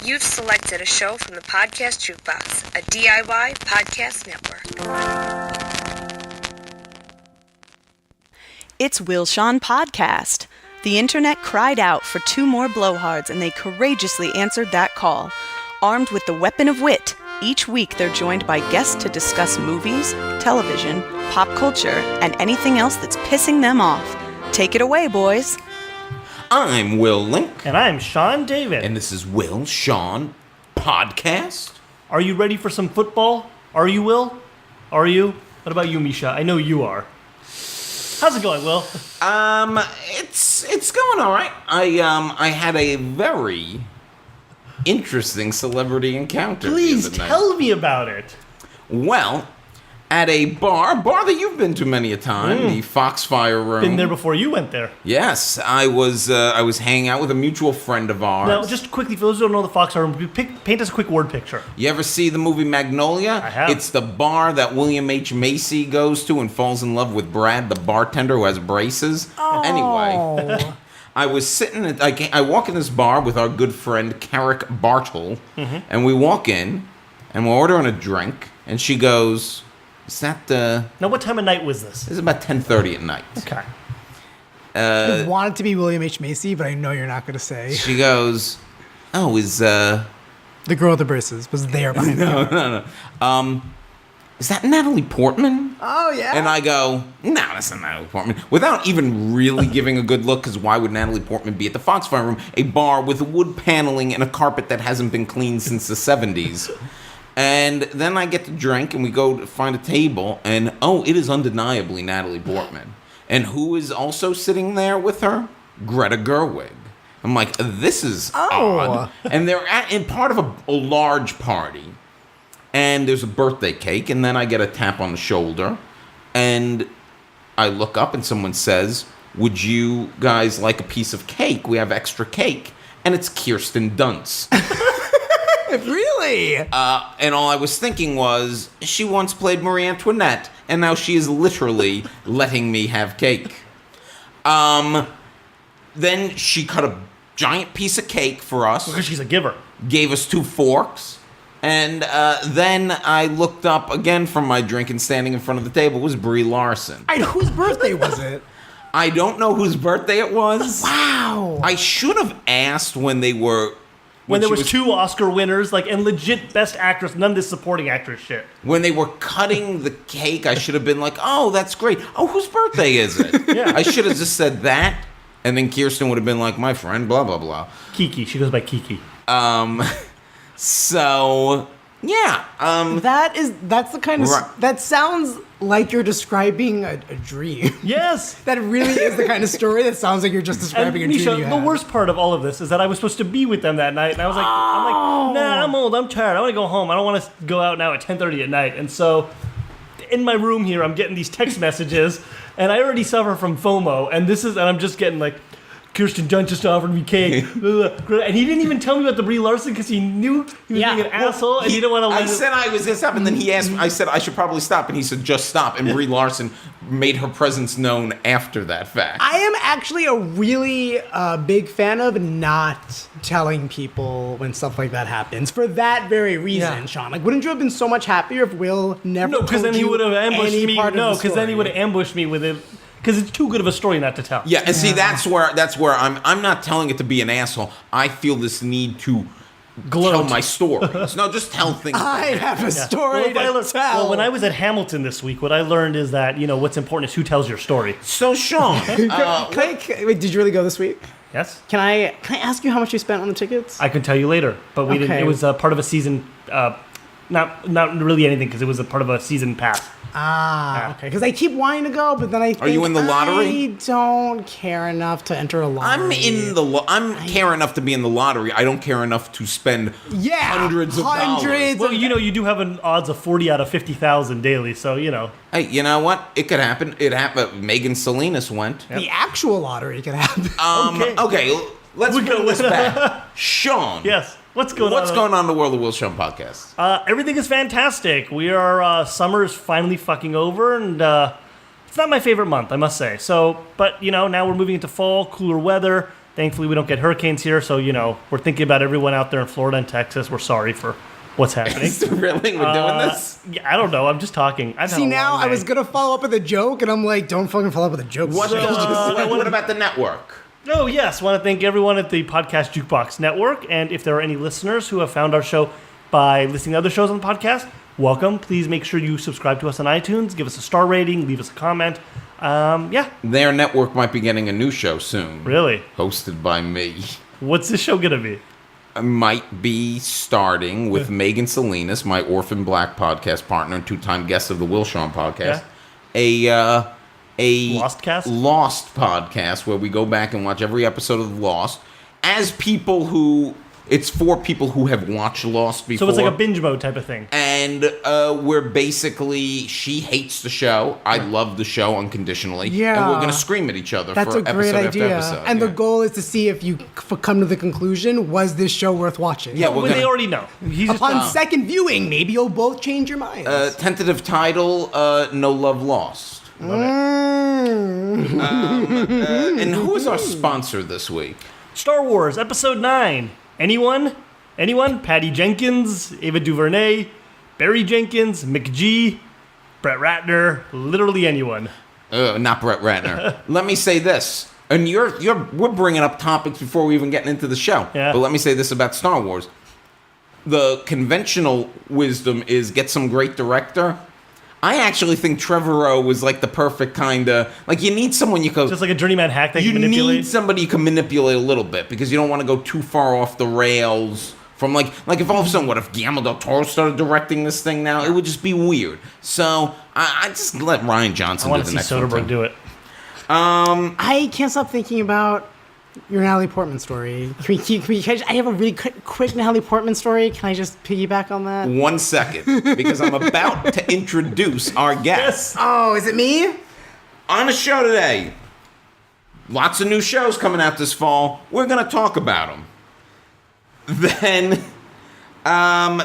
You've selected a show from the Podcast Jukebox, a DIY podcast network. It's Will Sean Podcast. The internet cried out for 2 more blowhards, and they courageously answered that call. Armed with the weapon of wit, each week they're joined by guests to discuss movies, television, pop culture, and anything else that's pissing them off. Take it away, boys. I'm Will Link. And I'm Sean David. And this is Will Sean Podcast. Are you ready for some football? Are you, Will? Are you? What about you, Misha? I know you are. How's it going, Will? It's going all right. I had a very interesting celebrity encounter. Please tell me about it. Well, at a bar that you've been to many a time, the Foxfire Room. Been there before you went there. Yes, I was hanging out with a mutual friend of ours. Now, just quickly, for those who don't know the Foxfire Room, paint us a quick word picture. You ever see the movie Magnolia? I have. It's the bar that William H. Macy goes to and falls in love with Brad, the bartender who has braces. Oh. Anyway, I was sitting I walk in this bar with our good friend Carrick Bartle, and we walk in, and we're ordering a drink, and she goes, "Is that the..." Now, what time of night was this? It's about 10:30 at night. Okay. I want it to be William H. Macy, but I know you're not going to say. She goes, "Oh, is The girl with the braces was there behind me. No. Is that Natalie Portman?" Oh, yeah? And I go, "No, that's not Natalie Portman." Without even really giving a good look, because why would Natalie Portman be at the Foxfire Room, a bar with wood paneling and a carpet that hasn't been cleaned since the 70s? And then I get the drink, and we go to find a table, and it is undeniably Natalie Portman. And who is also sitting there with her? Greta Gerwig. I'm like, this is odd. And they're in part of a large party. And there's a birthday cake, and then I get a tap on the shoulder. And I look up, and someone says, "Would you guys like a piece of cake? We have extra cake." And it's Kirsten Dunst. Really? And all I was thinking was, she once played Marie Antoinette, and now she is literally letting me have cake. Then she cut a giant piece of cake for us. Because she's a giver. Gave us 2 forks. And then I looked up again from my drink, and standing in front of the table was Brie Larson. Whose birthday was it? I don't know whose birthday it was. Wow. I should have asked when they were... When there was 2 Oscar winners, and legit Best Actress, none of this supporting actress shit. When they were cutting the cake, I should have been like, "Oh, that's great. Oh, whose birthday is it?" Yeah. I should have just said that, and then Kirsten would have been like, "My friend, blah, blah, blah." Kiki. She goes by Kiki. So, yeah. That's the kind of... That sounds like you're describing a dream. Yes. That really is the kind of story that sounds like you're just describing a dream Misha, you the had. worst part of all of this is that I was supposed to be with them that night, and I was like, nah, I'm old, I'm tired, I want to go home. I don't want to go out now at 10:30 at night. And so, in my room here, I'm getting these text messages, and I already suffer from FOMO, and I'm just getting like, Kirsten Dunst just offered me cake. And he didn't even tell me about the Brie Larson because he knew he was being an asshole, and he didn't want to let I said I was going to stop, and then he asked me, I said I should probably stop, and he said just stop, and Brie Larson made her presence known after that fact. I am actually a really big fan of not telling people when stuff like that happens for that very reason, Sean. Wouldn't you have been so much happier if Will never told you because then he would have ambushed me. No, because then he would have ambushed me with it. Because it's too good of a story not to tell. Yeah, and see, that's where I'm not telling it to be an asshole. I feel this need to tell my stories. No, just tell things. I have a story to tell. Well, when I was at Hamilton this week, what I learned is that, what's important is who tells your story. So, Sean, wait, did you really go this week? Yes. Can I ask you how much you spent on the tickets? I can tell you later, but we didn't. It was part of a season, not really anything, because it was a part of a season pass. Okay. Because I keep wanting to go, but then I think, are you in the lottery? I don't care enough to enter a lottery. I'm care enough to be in the lottery. I don't care enough to spend hundreds of dollars. Well, you do have an odds of 40 out of 50,000 daily, so Hey, you know what? It could happen. It happened. Megan Salinas went. The actual lottery could happen. Okay. Let's bring this back. Sean. Yes. What's going on in the world of Will Sean Podcast? Everything is fantastic. We are summer is finally fucking over, and it's not my favorite month, I must say. So, but now we're moving into fall, cooler weather. Thankfully, we don't get hurricanes here, so, we're thinking about everyone out there in Florida and Texas. We're sorry for what's happening. Really? We're doing this? Yeah, I don't know. I'm just talking. See, now I was going to follow up with a joke, and I'm like, don't fucking follow up with a joke. What about the network? Oh, yes. I want to thank everyone at the Podcast Jukebox Network. And if there are any listeners who have found our show by listening to other shows on the podcast, welcome. Please make sure you subscribe to us on iTunes, give us a star rating, leave us a comment. Their network might be getting a new show soon. Really? Hosted by me. What's this show going to be? Might be starting with Megan Salinas, my Orphan Black podcast partner and two-time guest of the Will Shawn podcast. Yeah. A Lost cast? Lost podcast where we go back and watch every episode of Lost as people who... It's for people who have watched Lost before. So it's like a binge mode type of thing. And we're basically... She hates the show. I love the show unconditionally. Yeah. And we're going to scream at each other That's for a great episode idea. after episode. And the goal is to see if you come to the conclusion, was this show worth watching? Yeah, Well, they already know. Upon second viewing, maybe you'll both change your minds. Tentative title, No Love Lost. And who is our sponsor this week? Star Wars Episode 9. Anyone? Patty Jenkins, Ava DuVernay, Barry Jenkins, McGee, Brett Ratner, literally anyone. Not Brett Ratner. Let me say this. And we're bringing up topics before we even get into the show. Yeah. But let me say this about Star Wars. The conventional wisdom is get some great director. I actually think Trevorrow was like the perfect kind of... Like, you need someone you can... Just like a journeyman hack that you You manipulate. need somebody you can manipulate a little bit because you don't want to go too far off the rails from like if all of a sudden, what if Guillermo del Toro started directing this thing now? It would just be weird. So I just let Ryan Johnson do the next one. I want to see Soderbergh do it. I can't stop thinking about your Natalie Portman story. I have a really quick Natalie Portman story. Can I just piggyback on that? 1 second, because I'm about to introduce our guest. Oh, is it me? On the show today, lots of new shows coming out this fall. We're going to talk about them. Then,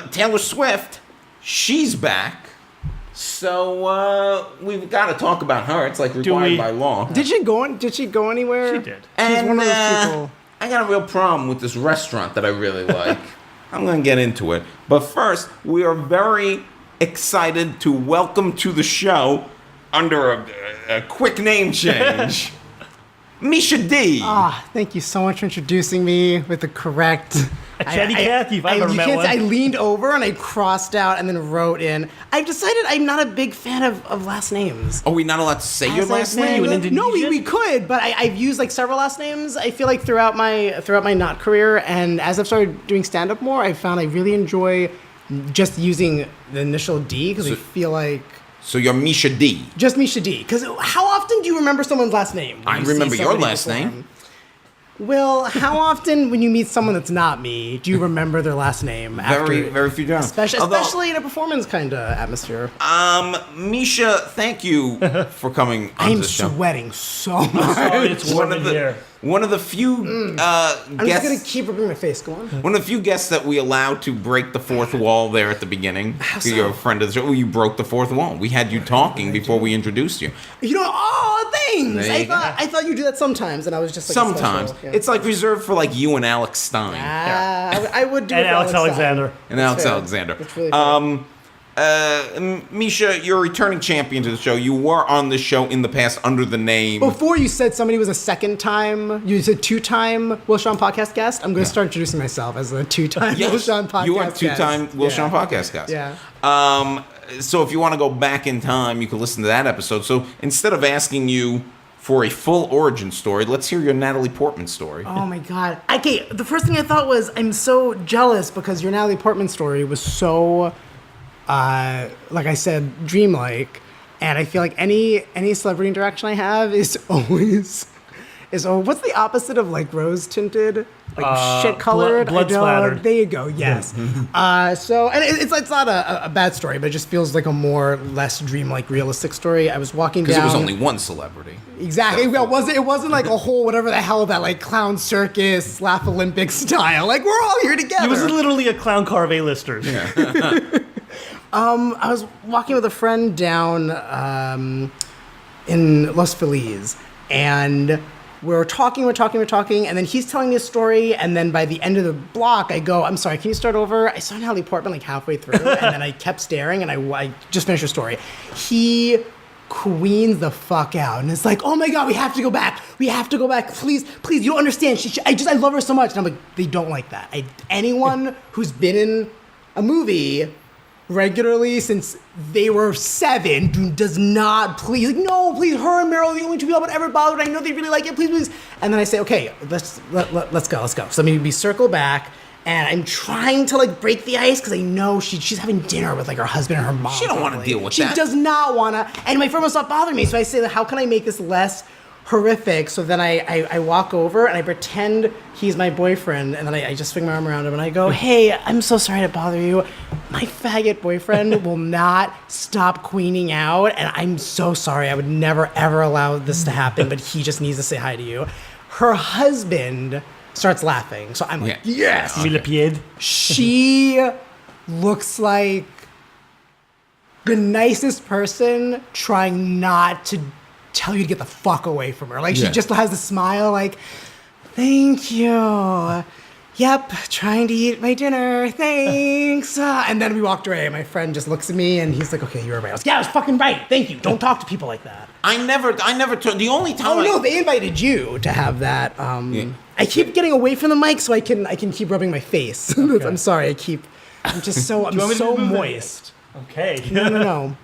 Taylor Swift, she's back. So, we've got to talk about her. It's like required by law. Did she go anywhere? She did. She's And one of those people. I got a real problem with this restaurant that I really like. I'm going to get into it. But first, we are very excited to welcome to the show, under a quick name change, Misha D. Thank you so much for introducing me with the correct... A chatty Cathy, if I've ever met one. I leaned over and I crossed out and then wrote in. I've decided I'm not a big fan of last names. Are we not allowed to say your last name? You an Indonesian? No, we could, but I've used like several last names. I feel like throughout my not career, and as I've started doing stand up more, I found I really enjoy just using the initial D because I feel like. So you're Misha D. Just Misha D. Because how often do you remember someone's last name? I remember your last name. Will, how often when you meet someone that's not me, do you remember their last name? Very few times. Especially in a performance kind of atmosphere. Misha, thank you for coming on I'm this show. sweating so much. Sorry, it's warm in here. One of the few I'm just guests. going to keep rubbing my face. Go on. One of the few guests that we allowed to break the fourth wall there at the beginning. How So you're a friend of the show. You broke the fourth wall. We had you talking before we introduced you. You know, thanks. There you go. I thought you do that sometimes, and I was just like Sometimes. special, yeah. It's like reserved for like you and Alex Stein. I would do And it for Alex Alexander. And That's Alex fair. Alexander. That's really fair. Misha, you're a returning champion to the show. You were on this show in the past under the name. Before you said somebody was a you said two-time Will Shawn podcast guest. I'm going to start introducing myself as a two-time Will Shawn podcast guest. You are two-time Will Shawn podcast guest. Yeah. So if you want to go back in time, you can listen to that episode. So instead of asking you for a full origin story, let's hear your Natalie Portman story. Oh my God. Okay, the first thing I thought was, I'm so jealous because your Natalie Portman story was so, like I said, dreamlike. And I feel like any celebrity interaction I have is always, what's the opposite of like rose tinted? Like shit colored? blood splattered. There you go, yes. So, and it's not a bad story, but it just feels like a less dreamlike, realistic story. I was walking down. Because it was only one celebrity. Exactly. Well, it wasn't like a whole whatever the hell that like clown circus, laugh Olympic style. Like we're all here together. It was literally a clown car of A-listers. Yeah. I was walking with a friend down in Los Feliz, and we're talking, and then he's telling me a story, and then by the end of the block, I go, I'm sorry, can you start over? I saw Natalie Portman like halfway through, and then I kept staring, and I just finished her story. He queens the fuck out, and it's like, oh my god, we have to go back, please, you don't understand, I love her so much, and I'm like, they don't like that. Anyone who's been in a movie regularly since they were 7 does not, please, like, no, please, her and Meryl are the only two people I would ever bother, I know they really like it, please, and then I say, okay, let's go. So we circle back, and I'm trying to like break the ice because I know she's having dinner with like her husband and her mom. She don't want to deal with that. She does not want to, and my friend will stop bothering me, so I say, how can I make this less horrific? So then I walk over and I pretend he's my boyfriend, and then I just swing my arm around him and I go, hey, I'm so sorry to bother you. My faggot boyfriend will not stop queening out, and I'm so sorry. I would never ever allow this to happen, but he just needs to say hi to you. Her husband starts laughing, so I'm like, yes. She looks like the nicest person trying not to tell you to get the fuck away from her. Like, she just has the smile, like, thank you. Yep, trying to eat my dinner. Thanks. And then we walked away, and my friend just looks at me, and he's like, okay, you were right. I was like, yeah, I was fucking right. Thank you. Don't talk to people like that. I never told, the only time no, they invited you to have that. I keep getting away from the mic so I can keep rubbing my face. Okay. I'm sorry, I'm just so, I'm so moist. Okay. No.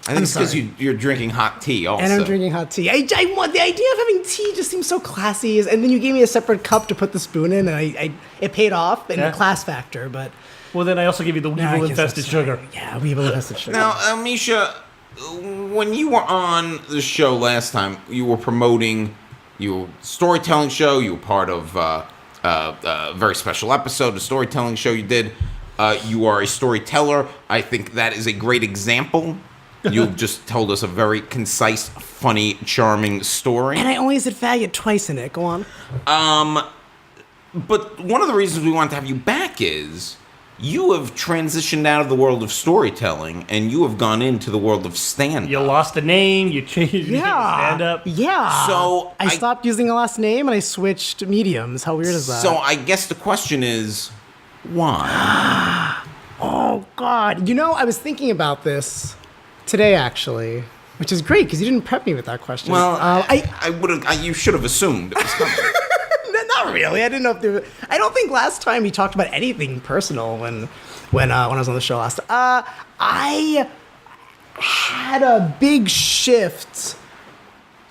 I think it's because you're drinking hot tea also. And I'm drinking hot tea. I want the idea of having tea just seems so classy. And then you gave me a separate cup to put the spoon in, and it paid off in the class factor. But well, then I also give you the weevil-infested sugar. Yeah, weevil-infested sugar. Now, Misha, when you were on the show last time, you were promoting your storytelling show. You were part of a very special episode, a storytelling show you did. You are a storyteller. I think that is a great example. You just told us a very concise, funny, charming story. And I only said faggot twice in it. Go on. But one of the reasons we want to have you back is you have transitioned out of the world of storytelling and you have gone into the world of stand-up. You lost a name, you changed stand-up. Yeah. So I stopped using a last name and I switched mediums. How weird is that? So I guess the question is, why? Oh, God. You know, I was thinking about this today, actually, which is great because you didn't prep me with that question. Well, I would have. You should have assumed it was coming. Not really. I didn't know if there was, I don't think last time we talked about anything personal when I was on the show last. I had a big shift.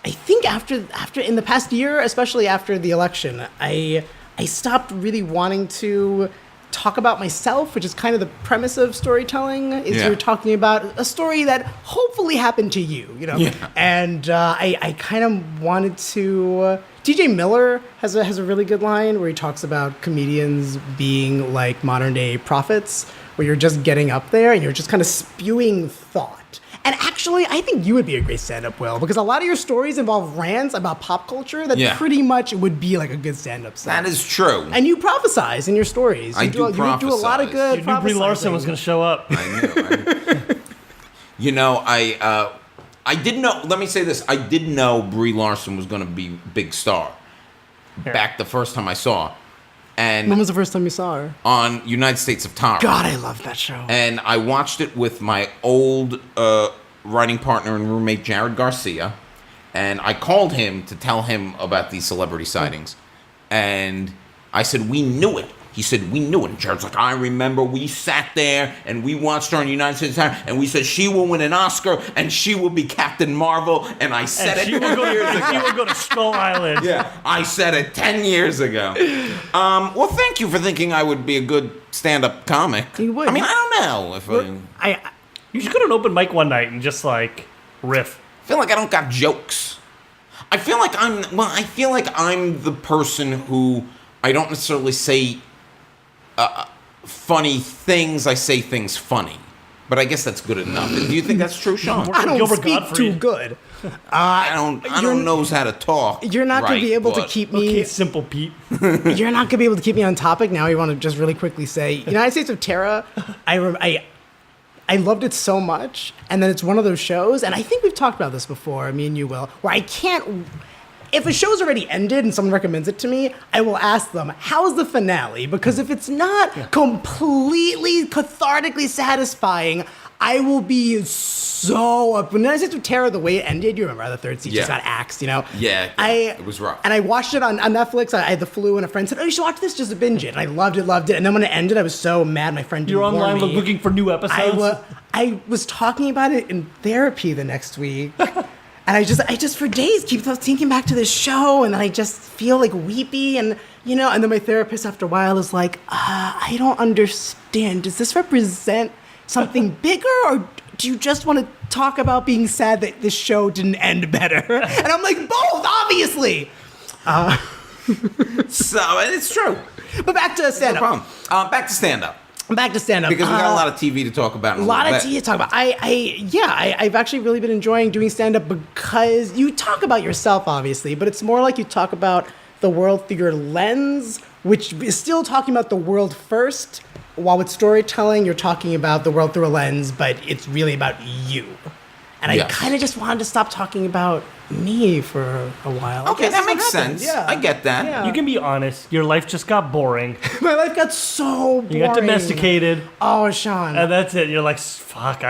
I think after in the past year, especially after the election, I stopped really wanting to talk about myself, which is kind of the premise of storytelling, is you're talking about a story that hopefully happened to you, you know? Yeah. And I kind of wanted to... DJ Miller has a really good line where he talks about comedians being like modern-day prophets, where you're just getting up there and you're just kind of spewing thought. And actually, I think you would be a great stand-up, Will, because a lot of your stories involve rants about pop culture that pretty much would be like a good stand-up set. That is true. And you prophesize in your stories. You do a lot of good You knew Brie Larson was going to show up. I knew. You know, I didn't know. Let me say this. I didn't know Brie Larson was going to be big star back the first time I saw her. And when was the first time you saw her? On United States of Tara. God, I love that show. And I watched it with my old writing partner and roommate, Jared Garcia. And I called him to tell him about these celebrity sightings. And I said, we knew it. He said, we knew it. And Jared's like, I remember we sat there and we watched her on United States of Tara, and we said she will win an Oscar and she will be Captain Marvel. And I said it 10 years ago. She will go to Skull Island. Yeah, I said it 10 years ago. Well, thank you for thinking I would be a good stand-up comic. You would. I mean, I don't know if You should go to an open mic one night and just like riff. I feel like I don't got jokes. I feel like I'm the person who I don't necessarily say funny things. I say things funny, but I guess that's good enough. Do you think that's true, Sean? I don't speak too good. I don't know how to talk. You're not going to be able to keep me. Okay, simple Pete. You're not going to be able to keep me on topic now. You want to just really quickly say United States of Tara. I loved it so much, and then it's one of those shows, and I think we've talked about this before. Me and you, Will, where I can't. if a show's already ended and someone recommends it to me, I will ask them, how's the finale? Because if it's not completely cathartically satisfying, I will be so up. When I said to Tara the way it ended, you remember how the third season just got axed, you know? Yeah, it was rough. And I watched it on Netflix. I had the flu, and a friend said, "Oh, you should watch this just to binge it." And I loved it. And then when it ended, I was so mad my friend didn't You're online warn me. looking for new episodes? I was talking about it in therapy the next week. And I just for days keep thinking back to this show, and then I just feel like weepy, and and then my therapist after a while is like, I don't understand. Does this represent something bigger, or do you just want to talk about being sad that this show didn't end better? And I'm like, both, obviously. So it's true. But back to stand-up. No problem. Back to stand-up. Back to stand-up. Because we got a lot of TV to talk about. A lot of TV to talk about. I've actually really been enjoying doing stand-up because you talk about yourself, obviously, but it's more like you talk about the world through your lens, which is still talking about the world first, while with storytelling, you're talking about the world through a lens, but it's really about you. And I kind of just wanted to stop talking about me for a while. Okay, that makes sense. Yeah. I get that. Yeah. You can be honest. Your life just got boring. My life got so boring. You got domesticated. Oh, Sean. And that's it. You're like, fuck,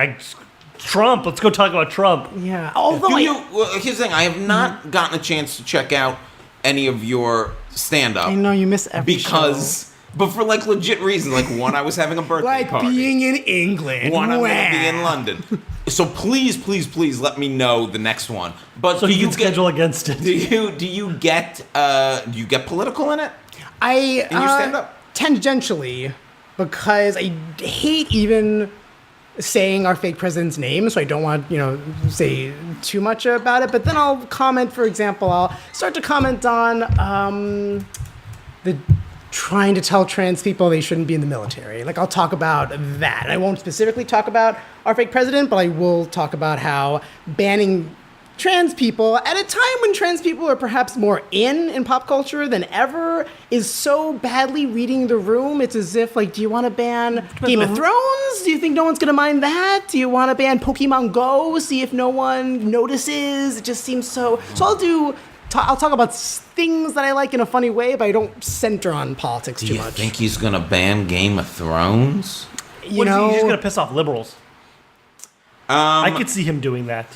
Trump. Let's go talk about Trump. Yeah. Although here's the thing. I have not gotten a chance to check out any of your stand-up. I know you miss every show. But for like legit reasons, like one, I was having a birthday party. Like being in England. One, I'm going to be in London. So please let me know the next one. But So you can schedule against it. Do you get political in it? In your stand-up? Tangentially, because I hate even saying our fake president's name, so I don't want say too much about it. But then I'll comment. For example, I'll start to comment on the trying to tell trans people they shouldn't be in the military. Like, I'll talk about that. I won't specifically talk about our fake president, but I will talk about how banning trans people at a time when trans people are perhaps more in pop culture than ever is so badly reading the room. It's as if, like, do you want to ban Game of Thrones? Do you think no one's going to mind that? Do you want to ban Pokemon Go? See if no one notices? It just seems so... So I'll talk about things that I like in a funny way, but I don't center on politics too much. Do you think he's going to ban Game of Thrones? He's just going to piss off liberals? I could see him doing that.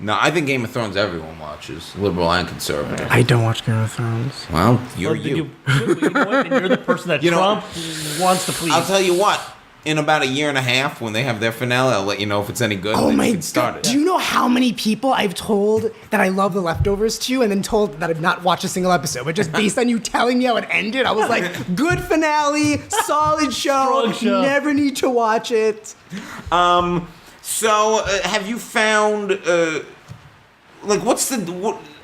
No, I think Game of Thrones everyone watches, liberal and conservative. I don't watch Game of Thrones. Well, you're you. You know what? And you're the person that Trump wants to please. I'll tell you what. In about a year and a half, when they have their finale, I'll let you know if it's any good. Oh my God! Do you know how many people I've told that I love The Leftovers to, and then told that I've not watched a single episode, but just based on you telling me how it ended, I was like, good finale, solid show, never need to watch it. So, have you found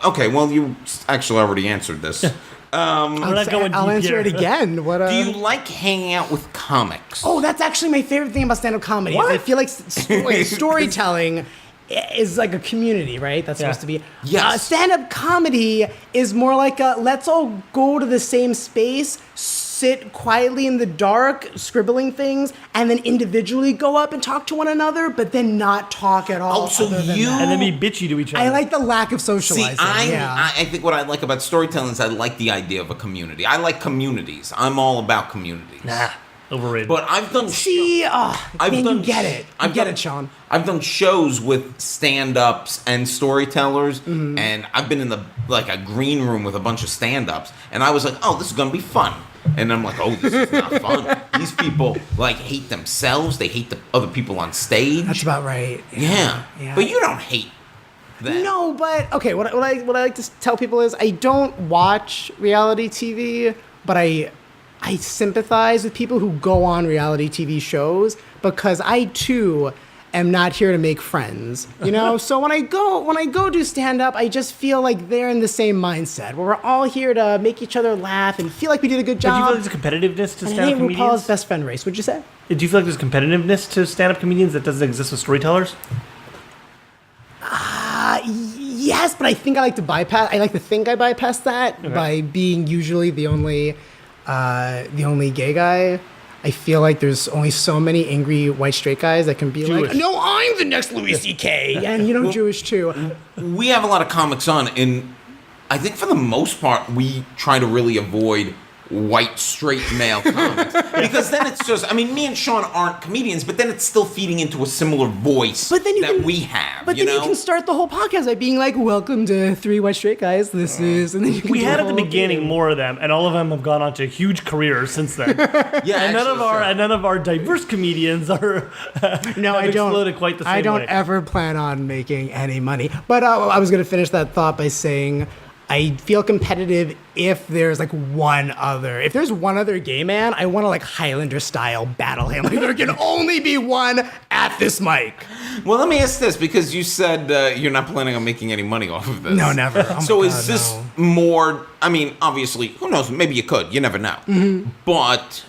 okay, well, you actually already answered this. I'll answer it again. Do you like hanging out with comics? Oh, that's actually my favorite thing about stand-up comedy. Is I feel like storytelling is like a community, right? That's supposed to be. Yes. Stand-up comedy is more like let's all go to the same space, sit quietly in the dark, scribbling things, and then individually go up and talk to one another, but then not talk at all. Oh, so and then be bitchy to each other. I like the lack of socializing. See, I think what I like about storytelling is I like the idea of a community. I like communities. I'm all about communities. Nah, overrated. But I've done... you get it. You get it, Sean. I've done shows with stand-ups and storytellers, and I've been in a green room with a bunch of stand-ups, and I was like, oh, this is going to be fun. And I'm like, oh, this is not fun. These people, hate themselves. They hate the other people on stage. That's about right. Yeah. But you don't hate them. No, but, okay, what I like to tell people is I don't watch reality TV, but I sympathize with people who go on reality TV shows because I, too, am not here to make friends, So when I go do stand up, I just feel like they're in the same mindset where we're all here to make each other laugh and feel like we did a good job. Do you feel like there's a competitiveness to stand up comedians? RuPaul's best friend race. What'd you say? Do you feel like there's competitiveness to stand up comedians that doesn't exist with storytellers? Yes, but I think I like to bypass that by being usually the only gay guy. I feel like there's only so many angry white straight guys that can be Jewish. like, no, I'm the next Louis C.K. And Jewish too. We have a lot of comics on, and I think for the most part, we try to really avoid white straight male comments because then it's just, I mean, me and Sean aren't comedians, but then it's still feeding into a similar voice we have. But then you can start the whole podcast by being like, "Welcome to Three White Straight Guys. This is," and then you can We do had the at the whole beginning thing. more of them, and all of them have gone on to huge careers since then. Yeah, And none of our diverse comedians are No, have I don't. exploded quite the same I don't way. ever plan on making any money. But I was going to finish that thought by saying I feel competitive if there's like if there's one other gay man, I want to like Highlander style battle him. Like there can only be one at this mic. Well, let me ask this, because you said you're not planning on making any money off of this. No, never. Oh my So is God, this no. more, I mean, obviously, who knows, maybe you could, you never know. Mm-hmm. But,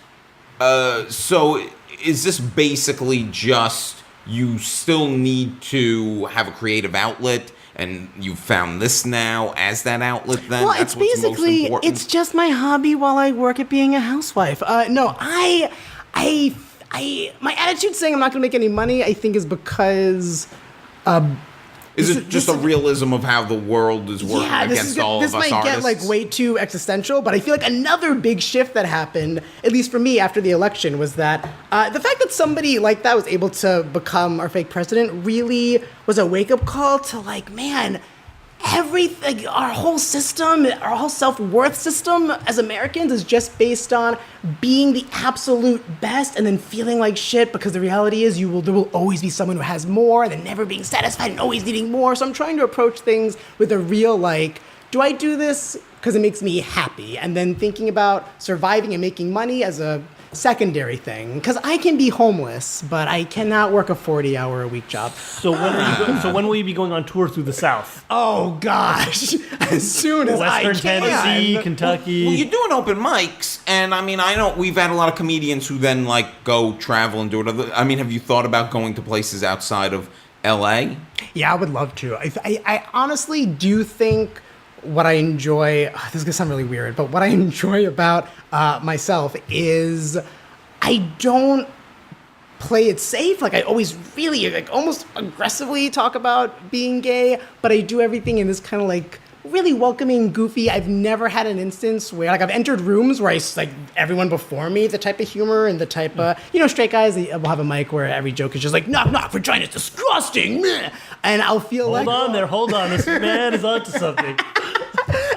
so is this basically just you still need to have a creative outlet, and you found this now as that outlet then? Well, That's it's what's most basically important? it's just my hobby while I work at being a housewife. No, I my attitude saying I'm not going to make any money, I think, is because. Is it just a realism of how the world is working against all this of us might artists? get like way too existential, but I feel like another big shift that happened, at least for me after the election, was that the fact that somebody like that was able to become our fake president really was a wake-up call to like, man, everything, our whole system, our whole self-worth system as Americans is just based on being the absolute best and then feeling like shit, because the reality is there will always be someone who has more and then never being satisfied and always needing more. So I'm trying to approach things with a real like, do I do this because it makes me happy? And then thinking about surviving and making money as a secondary thing, because I can be homeless, but I cannot work a 40-hour-a-week job. So when will you be going on tour through the South? Oh gosh, as soon as Western I can. Tennessee, Kentucky. Well, you're doing open mics, and I mean, I know we've had a lot of comedians who then like go travel and do it. I mean, have you thought about going to places outside of LA? Yeah, I would love to. I honestly do think what I enjoy, this is gonna sound really weird, but what I enjoy about myself is I don't play it safe. Like I always really like almost aggressively talk about being gay, but I do everything in this kind of like really welcoming, goofy. I've never had an instance where like I've entered rooms where like everyone before me, the type of humor and the type of, straight guys will have a mic where every joke is just like, knock, knock, vagina's disgusting. And I'll feel Hold on, this man is onto something.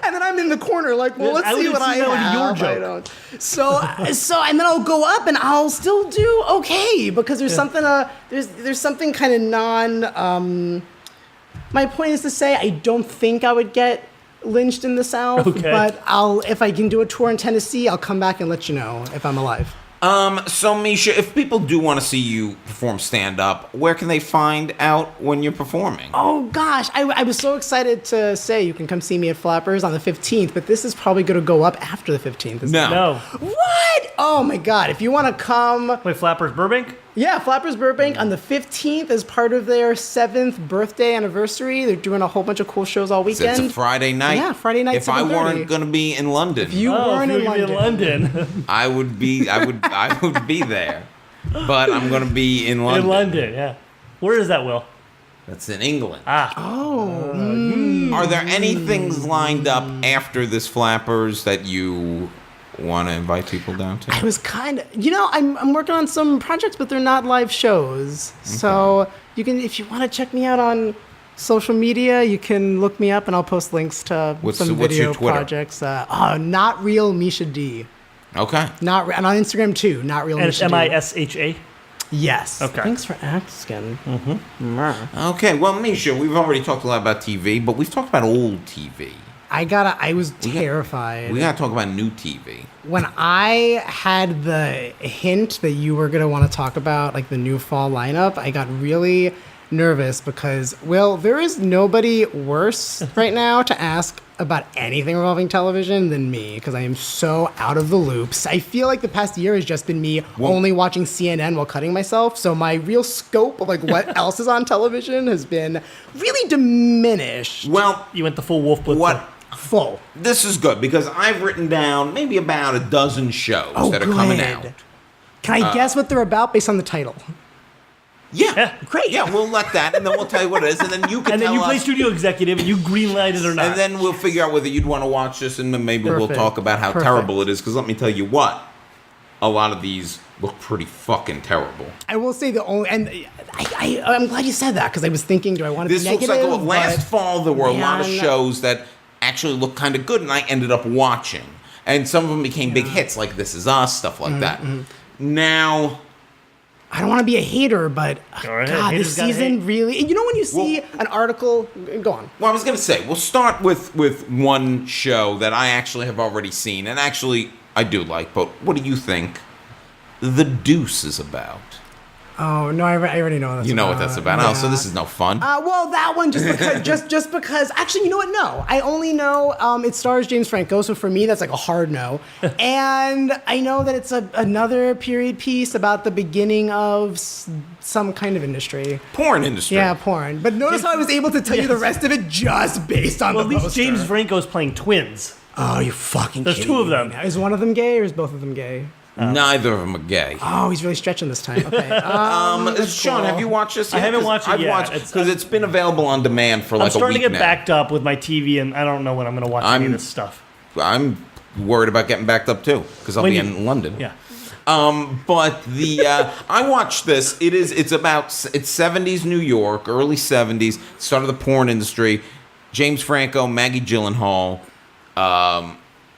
And then I'm in the corner like, well, let's see what I have. Your I joke. don't. So, and then I'll go up and I'll still do okay, because there's something, there's something kind of my point is to say, I don't think I would get lynched in the South, but if I can do a tour in Tennessee, I'll come back and let you know if I'm alive. So Misha, if people do want to see you perform stand-up, where can they find out when you're performing? Oh gosh, I was so excited to say you can come see me at Flappers on the 15th, but this is probably going to go up after the 15th. No. What? Oh my God, if you want to come... Wait, Flappers Burbank? Yeah, Flappers Burbank on the 15th as part of their 7th birthday anniversary. They're doing a whole bunch of cool shows all weekend. So it's a Friday night? Yeah, Friday night, If I 7:30. weren't going to be in London, If you weren't in London. I would be there. But I'm going to be in London. In London, yeah. Where is that, Will? That's in England. Oh. Are there any things lined up after this Flappers that you want to invite people down to? I was kind of, I'm working on some projects, but they're not live shows. Okay. So you can, if you want to check me out on social media, you can look me up and I'll post links to some video projects. Not Real Misha D. Okay. And on Instagram too, Not Real Misha D. MISHA? Yes. Okay. Thanks for asking. Mm-hmm. Okay, well, Misha, we've already talked a lot about TV, but we've talked about old TV. I was terrified. We gotta talk about new TV. When I had the hint that you were gonna want to talk about like the new fall lineup, I got really nervous because, well, there is nobody worse right now to ask about anything revolving television than me, because I am so out of the loops. I feel like the past year has just been me only watching CNN while cutting myself, so my real scope of like what else is on television has been really diminished. Well, you went the full Wolf Blitzer. Full. This is good because I've written down maybe about a dozen shows that are coming out. Can I guess what they're about based on the title? Yeah. Great. Yeah, we'll let that, and then we'll tell you what it is, and then you can And then tell you play us, studio executive and you greenlight it or not. and then we'll figure out whether you'd want to watch this, and then maybe we'll Perfect. talk about how Perfect. terrible it is, because let me tell you what, a lot of these look pretty fucking terrible. I will say the only, and I'm glad you said that because I was thinking, do I want to This be looks negative? like last fall there were a lot of Man. shows that actually looked kind of good, and I ended up watching. And some of them became big hits, like This Is Us, stuff like that. Now, I don't want to be a hater, but Go ahead, God, haters this gotta season hate. really. You know when you see an article, go on. well, I was going to say, we'll start with one show that I actually have already seen, and actually I do like, but what do you think The Deuce is about? Oh no, I already know what that's You know about. what that's about. Oh, so this is no fun. Well, that one just because. Actually, you know what? No, I only know it stars James Franco, so for me that's like a hard no. And I know that it's another period piece about the beginning of some kind of industry. Porn industry. Yeah, porn. But notice how I was able to tell you the rest of it just based on well, the at least poster. James Franco's playing twins. Oh, you fucking There's kidding two of me them. now. Is one of them gay or is both of them gay? Neither of them are gay. Oh, he's really stretching this time. Okay. That's Sean, cool. have you watched this yet? I haven't 'Cause watched it I've yet. watched because it's been available on demand for I'm like a starting week to get now. backed up with my TV, and I don't know when I'm going to watch any of I'm- this stuff. I'm worried about getting backed up too because I'll When be you- in London. Yeah. But the I watched this. It's 70s New York, early 70s, start of the porn industry. James Franco, Maggie Gyllenhaal,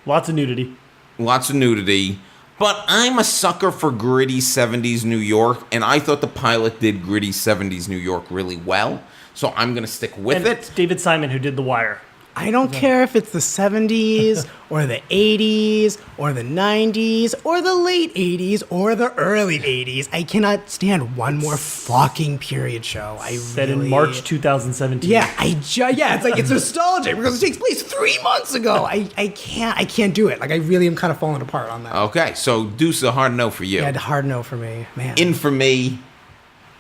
Lots of nudity. lots of nudity. But I'm a sucker for gritty 70s New York, and I thought the pilot did gritty 70s New York really well. So I'm gonna stick with And it. it's David Simon who did The Wire. I don't care if it's the 70s or the 80s or the 90s or the late 80s or the early 80s. I cannot stand one more fucking period show. I Set really, in March 2017. Yeah, it's like it's nostalgic because it takes place 3 months ago. I can't do it. Like I really am kind of falling apart on that. Okay, so Deuce a hard no for you. Yeah, hard no for me, man. In for me.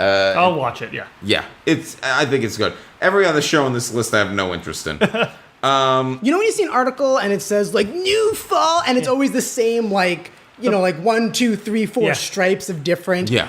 I'll watch it, yeah. Yeah, I think it's good. Every other show on this list I have no interest in. You know when you see an article and it says like new fall and it's always the same like like 1, 2, 3, 4 Yeah. stripes of different. Yeah.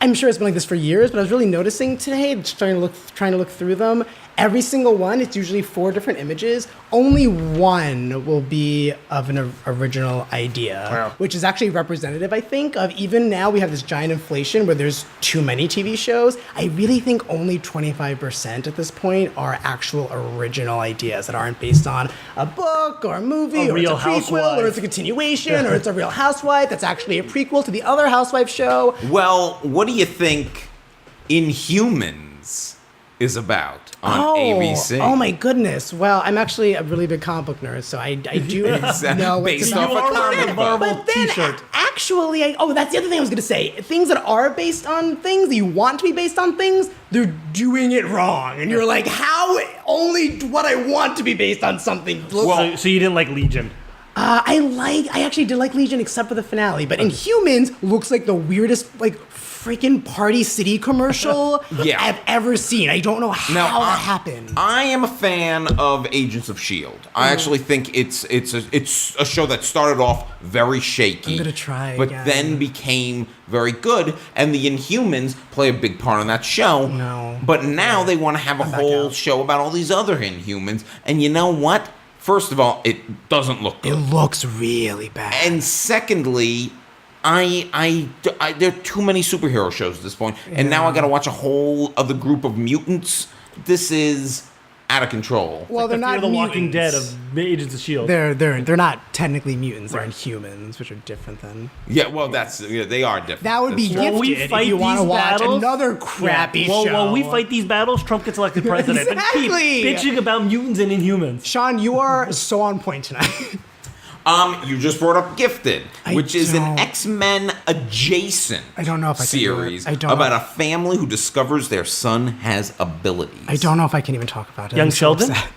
I'm sure it's been like this for years, but I was really noticing today, just trying to look through them. Every single one, it's usually 4 different images. Only one will be of an original idea, Wow. which is actually representative, I think, of even now we have this giant inflation where there's too many TV shows. I really think only 25% at this point are actual original ideas that aren't based on a book or a movie A or it's a Real prequel Housewife. or it's a continuation or it's a Real Housewife that's actually a prequel to the other Housewife show. Well, what do you think Inhumans is about on ABC? Oh my goodness. Well, I'm actually a really big comic book nerd, so I do know what's Based about. off a You are comic wearing a book. Marvel But then, t-shirt. actually, that's the other thing I was going to say. Things that are based on things, that you want to be based on things, they're doing it wrong. And you're like, how only what I want to be based on something looks So you didn't like Legion? I actually did like Legion except for the finale, but Inhumans looks like the weirdest, like, freaking Party City commercial Yeah. I've ever seen. I don't know how that happened. I am a fan of Agents of S.H.I.E.L.D. I actually think it's a show that started off very shaky. I'm gonna try but again. then became very good, and the Inhumans play a big part on that show. No. But now they want to have a back whole out. show about all these other Inhumans, and you know what? First of all, it doesn't look It good. looks really bad. And secondly, there are too many superhero shows at this point, and now I got to watch a whole other group of mutants. This is out of control. well, they're Fear not the Walking Dead mutants. of Agents of S.H.I.E.L.D. They're not technically mutants. They're Right. Inhumans, which are different than. Yeah, well, they are different. That would be That's true. While we gifted if fight you want to these watch battles- another crappy Well, show. while we fight these battles, Trump gets elected president. But keep Exactly. bitching about mutants and Inhumans. Sean, you are so on point tonight. You just brought up Gifted, I which is an don't- X-Men adjacent I don't know if I can do it. series I don't about know. a family who discovers their son has abilities. I don't know if I can even talk about it. Young I'm so Sheldon? upset.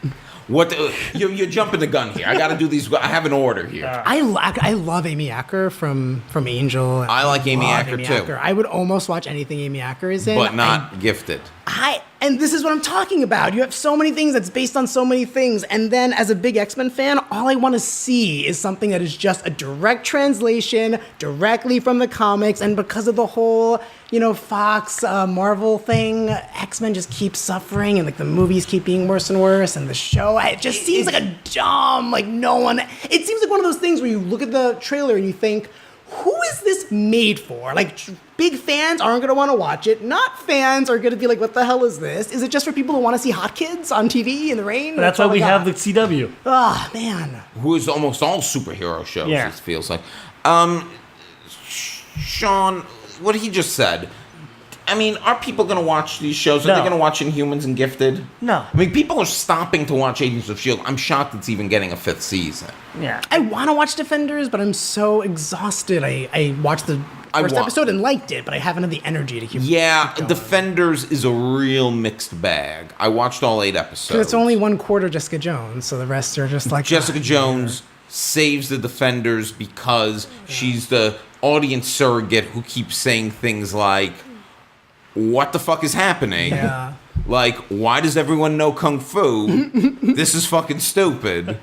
What you're jumping the gun here. I got to do these. I have an order here. I love Amy Acker from Angel. I like Amy love Acker, too. I would almost watch anything Amy Acker is in. but not Gifted. And this is what I'm talking about. You have so many things that's based on so many things. And then as a big X-Men fan, all I want to see is something that is just a direct translation directly from the comics. And because of the whole, Fox, Marvel thing, X-Men just keep suffering and like the movies keep being worse and worse. And the show, it just seems like a dumb, like it seems like one of those things where you look at the trailer and you think, who is this made for? Like, big fans aren't going to want to watch it. Not fans are going to be like, what the hell is this? Is it just for people who want to see hot kids on TV in the rain? That's why we have the CW. Oh, man. Who is almost all superhero shows, it feels like. Sean, what he just said, I mean, are people going to watch these shows? Are they going to watch Inhumans and Gifted? No. I mean, people are stopping to watch Agents of S.H.I.E.L.D. I'm shocked it's even getting a 5th season. Yeah. I want to watch Defenders, but I'm so exhausted. I watched the first episode and liked it, but I haven't had the energy to keep going. Defenders is a real mixed bag. I watched all 8 episodes. Because it's only 1/4 Jessica Jones, so the rest are just like... Jessica Jones saves the Defenders because she's the audience surrogate who keeps saying things like, what the fuck is happening? Yeah. Like, why does everyone know Kung Fu? This is fucking stupid.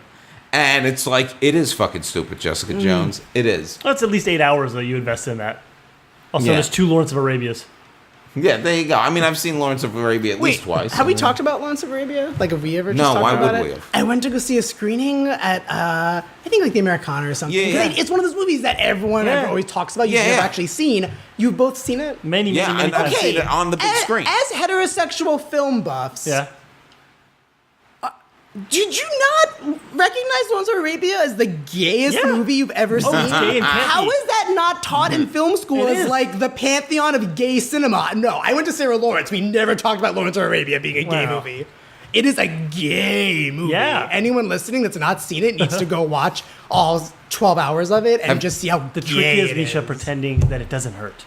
And it's like, it is fucking stupid, Jessica Jones. It is. That's at least 8 hours, though, you invest in that. Also, there's 2 Lawrence of Arabias. Yeah, there you go. I mean, I've seen Lawrence of Arabia at least twice. Have we talked about Lawrence of Arabia? Like, have we ever just talked about it? No, why would we have? I went to go see a screening at, I think, like, the Americana or something. Yeah. It's one of those movies that everyone always talks about. You've never actually seen. You've both seen it? Many times. I've seen it on the big screen. As heterosexual film buffs... Yeah. Did you not recognize Lawrence of Arabia as the gayest movie you've ever seen? How is that not taught in film school as like the pantheon of gay cinema? No, I went to Sarah Lawrence. We never talked about Lawrence of Arabia being a gay movie. It is a gay movie. Yeah. Anyone listening that's not seen it needs to go watch all 12 hours of it and just see how the trick is, Misha, pretending that it doesn't hurt.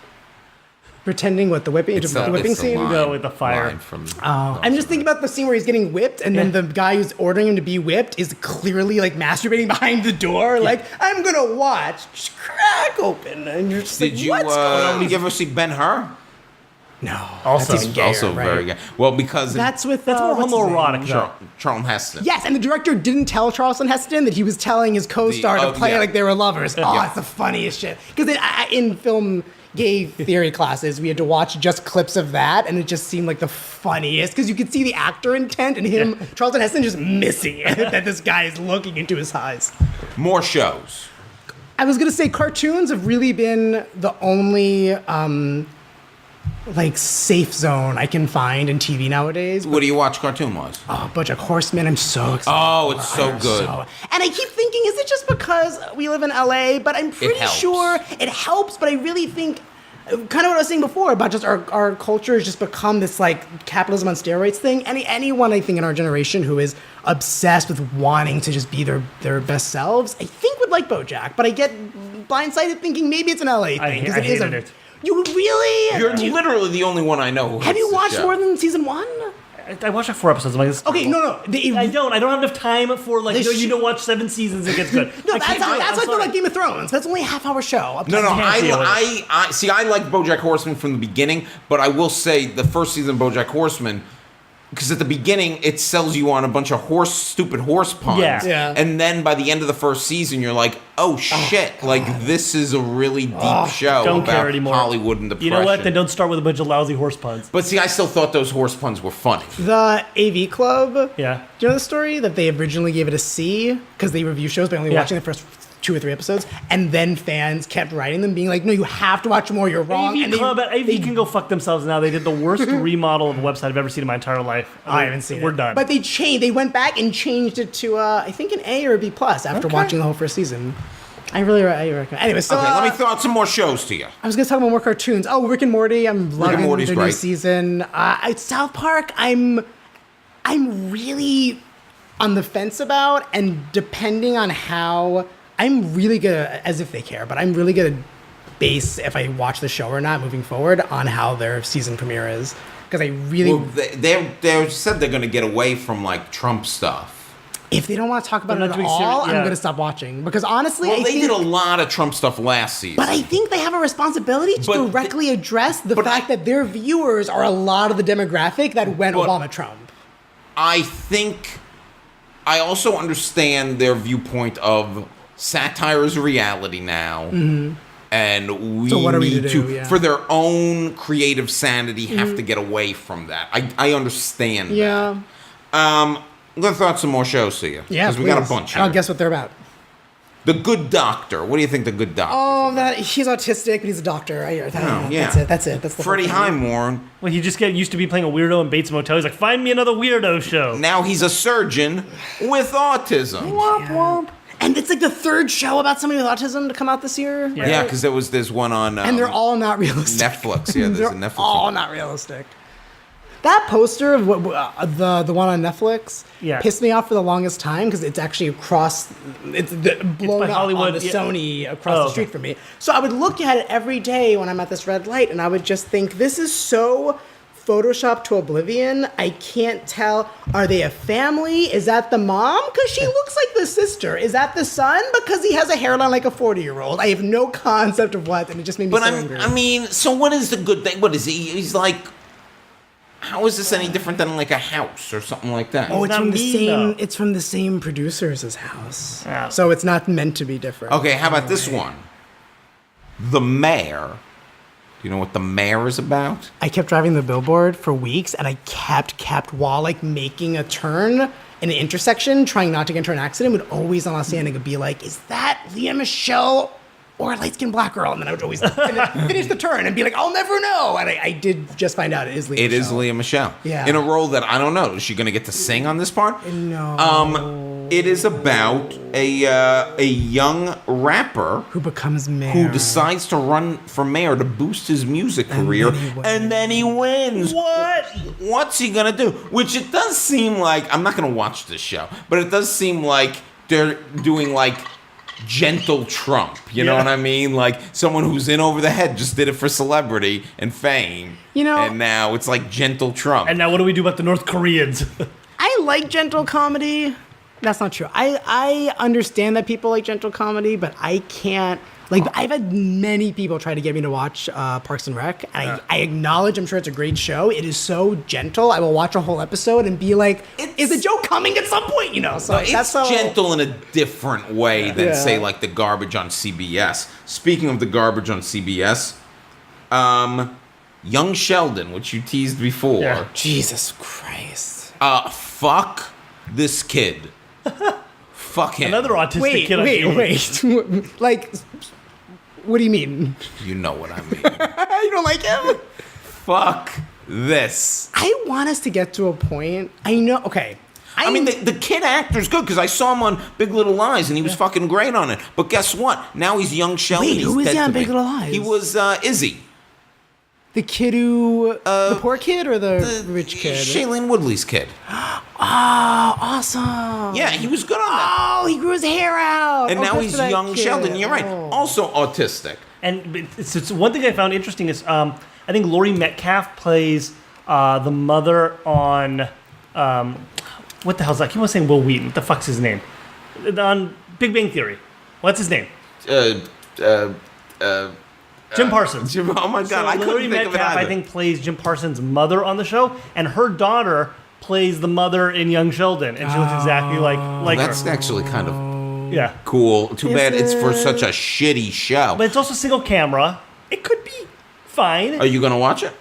Pretending what, the whipping scene? No, with the fire. I'm just thinking about the scene where he's getting whipped, and then the guy who's ordering him to be whipped is clearly like masturbating behind the door. Like, I'm gonna watch, just crack open, and you're just Did like, what's going on? Did you ever see Ben-Hur? No, also that's even gayer, also right? very gay. Well, because that's more homoerotic. Charlton Heston. Yes, and the director didn't tell Charlton Heston that he was telling his co-star to play like they were lovers. Oh, it's the funniest shit. Because in film gay theory classes, we had to watch just clips of that, and it just seemed like the funniest because you could see the actor intent and him, Charlton Heston, just missing it that this guy is looking into his eyes. More shows. I was gonna say cartoons have really been the only like safe zone I can find in TV nowadays. What do you watch cartoon-wise? Oh, BoJack Horseman, I'm so excited. Oh, it's so good. And I keep thinking, is it just because we live in LA? But I'm pretty sure it helps, but I really think, kind of what I was saying before, about just our culture has just become this like capitalism on steroids thing. Anyone, I think, in our generation who is obsessed with wanting to just be their best selves, I think would like BoJack. But I get blindsided thinking maybe it's an LA thing. I hated it. You really? You're literally the only one I know who have you watched more than season 1? I watched like 4 episodes. I'm like, okay, no. I don't have enough time for like, you don't watch 7 seasons, it gets good. No, that's how I feel like Game of Thrones. That's only a half-hour show. No, I see, I like BoJack Horseman from the beginning, but I will say the first season of BoJack Horseman, because at the beginning it sells you on a bunch of stupid horse puns, and then by the end of the first season you're like, oh shit, like this is a really deep show don't about care anymore. Hollywood and depression. You know what? Then don't start with a bunch of lousy horse puns. But see, I still thought those horse puns were funny. The AV Club, do you know the story that they originally gave it a C because they review shows by only watching the first 2 or 3 episodes, and then fans kept writing them being like, no, you have to watch more, you're wrong. AV can go fuck themselves now. They did the worst remodel of a website I've ever seen in my entire life. I haven't seen it. We're done. But they went back and changed it to I think an A or a B plus after watching the whole first season. I really recommend. Anyway, so let me throw out some more shows to you. I was gonna talk about more cartoons. Oh, Rick and Morty. I'm loving the new great. season. South Park. I'm really on the fence about, and depending on how. I'm really gonna, as if they care, but I'm really gonna base if I watch the show or not moving forward on how their season premiere is, because I really. Well, they said they're gonna get away from like Trump stuff. If they don't want to talk about They're it not at doing all, serious- I'm yeah. going to stop watching. Because honestly, Well, I they think, did a lot of Trump stuff last season. but I think they have a responsibility to But directly address the fact that their viewers are a lot of the demographic that went But- Obama-Trump. I think I also understand their viewpoint of satire is a reality now. And we So what are we need to do? Yeah. for their own creative sanity, have to get away from that. I understand Yeah. that. I'm going to throw out some more shows to you. Yeah, Because we got a please. bunch And I'll here. guess what they're about. The Good Doctor. What do you think The Good Doctor? Oh, that he's autistic, but he's a doctor. yeah. That's it. That's the Freddie whole thing. Highmore. Well, he just used to be playing a weirdo in Bates Motel. He's like, find me another weirdo show. Now he's a surgeon with autism. Womp womp. And it's like the third show about somebody with autism to come out this year. Yeah. right? Yeah, because there's one on And they're all not realistic. Netflix. Yeah, there's They're a Netflix all one. not realistic. That poster of the one on Netflix Yeah. pissed me off for the longest time because it's actually across, blown by up Hollywood, on the yeah. Sony across the okay. street from me. So I would look at it every day when I'm at this red light, and I would just think, this is so Photoshopped to oblivion. I can't tell. Are they a family? Is that the mom? Because she looks like the sister. Is that the son? Because he has a hairline like a 40-year-old. I have no concept of what, and it just made me But so angry. I mean, so what is the good thing? What is he? He's like, how is this any different than like a house or something like that? Oh, it's not from the mean, same. though. It's from the same producers as House, Yeah. so it's not meant to be different. Okay, how about this one? The Mayor. Do you know what The Mayor is about? I kept driving the billboard for weeks, and I kept while like making a turn in an intersection, trying not to get into an accident, would always on standing would be like, "Is that Leah Michelle or a light-skinned black girl?" And then I would always finish the turn and be like, "I'll never know." And I did just find out it is Leah. It is Michele. Leah Michele. Yeah. In a role that I don't know. Is she going to get to sing on this part? No. It is about a young rapper Who becomes mayor? who decides to run for mayor to boost his music career, and then he wins. What? What's he gonna do? Which it does seem like, I'm not gonna watch this show, but it does seem like they're doing like gentle Trump. You know Yeah. what I mean? Like someone who's in over the head just did it for celebrity and fame. You know- and now it's like gentle Trump. And now what do we do about the North Koreans? I like gentle comedy. That's not true. I understand that people like gentle comedy, but I can't. Like, I've had many people try to get me to watch Parks and Rec, and I acknowledge, I'm sure it's a great show. It is so gentle. I will watch a whole episode and be like, is the joke coming at some point? You know, so It's that's so gentle in a different way than, Yeah. say, like the garbage on CBS. Speaking of the garbage on CBS, Young Sheldon, which you teased before, Yeah. Jesus Christ. fuck this kid. Fuck him. Another autistic kid on TV. Wait. Like, what do you mean? You know what I mean. You don't like him? Fuck this. I want us to get to a point. I know. Okay. I mean, the kid actor's good because I saw him on Big Little Lies and he was fucking great on it. But guess what? Now he's Young Sheldon. Wait, He's who was dead he on to me. Big Little Lies? He was Izzy. The kid who, the poor kid or the rich kid? Shailene Woodley's kid. Oh, awesome. Yeah, he was good on that. Oh, he grew his hair out. And Oh, now good he's for that Young kid. Sheldon. You're right. Oh. Also autistic. And it's one thing I found interesting is I think Laurie Metcalf plays the mother on what the hell's that? I keep on saying Will Wheaton. What the fuck's his name? On Big Bang Theory. What's his name? Jim Parsons. Oh my God, I Laurie couldn't think of it Metcalf, either. I think, plays Jim Parsons' mother on the show, and her daughter plays the mother in Young Sheldon, and she looks exactly like That's her. actually kind of Yeah, cool. Too Is bad it's for it? such a shitty show. but it's also single camera. It could be fine Are you going to watch it?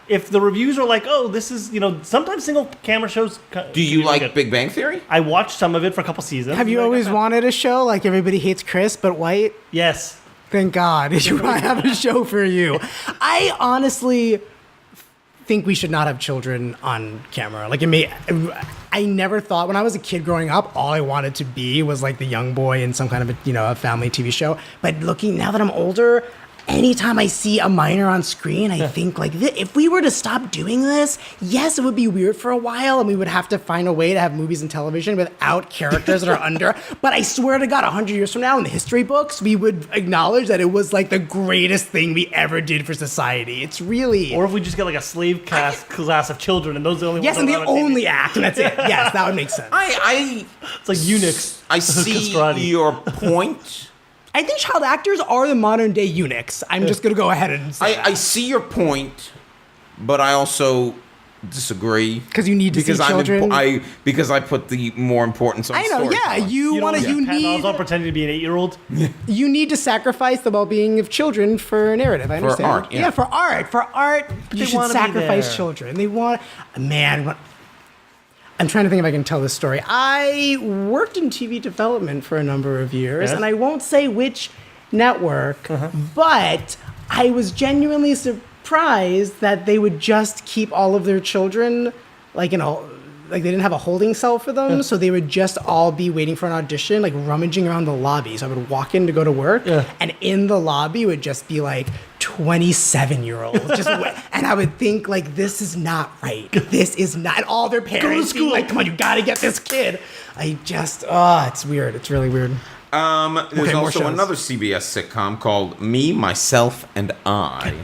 if the reviews are like, "Oh, this is," sometimes single camera shows. Do you like Big Bang Theory? I watched some of it for a couple seasons. Have you and I got always that. wanted a show like Everybody Hates Chris but white? Yes. Thank God. I have a show for you. I honestly think we should not have children on camera. Like, I never thought, when I was a kid growing up, all I wanted to be was like the young boy in some kind of a family TV show. But looking, now that I'm older, anytime I see a minor on screen, I think like, if we were to stop doing this, yes, it would be weird for a while, and we would have to find a way to have movies and television without characters that are under. But I swear to God, 100 years from now, in the history books, we would acknowledge that it was like the greatest thing we ever did for society. It's really. Or if we just get like a slave class of children, and those are the only Yes, ones. and the only act, and that's it. Yes, that would make sense. It's like eunuchs. I see your point. I think child actors are the modern day eunuchs. I'm just going to go ahead and say I see your point, but I also disagree. Because you need to see children? Because I put the more importance on I know, yeah. storytelling. You Patton need Oswalt pretending to be an 8-year-old. you need to sacrifice the well-being of children for narrative. I understand. art, yeah. For art. For art, you they should wanna be sacrifice there. children. They want... Man, I'm trying to think if I can tell this story. I worked in TV development for a number of years, Yes? and I won't say which network, but I was genuinely surprised that they would just keep all of their children like they didn't have a holding cell for them, so they would just all be waiting for an audition, like rummaging around the lobby. So I would walk in to go to work, and in the lobby would just be like 27-year-olds, and I would think like, this is not right. This is not. And all their parents being like, come on, you got to get this kid. It's weird. It's really weird. There's more also shows. another CBS sitcom called Me, Myself, and I.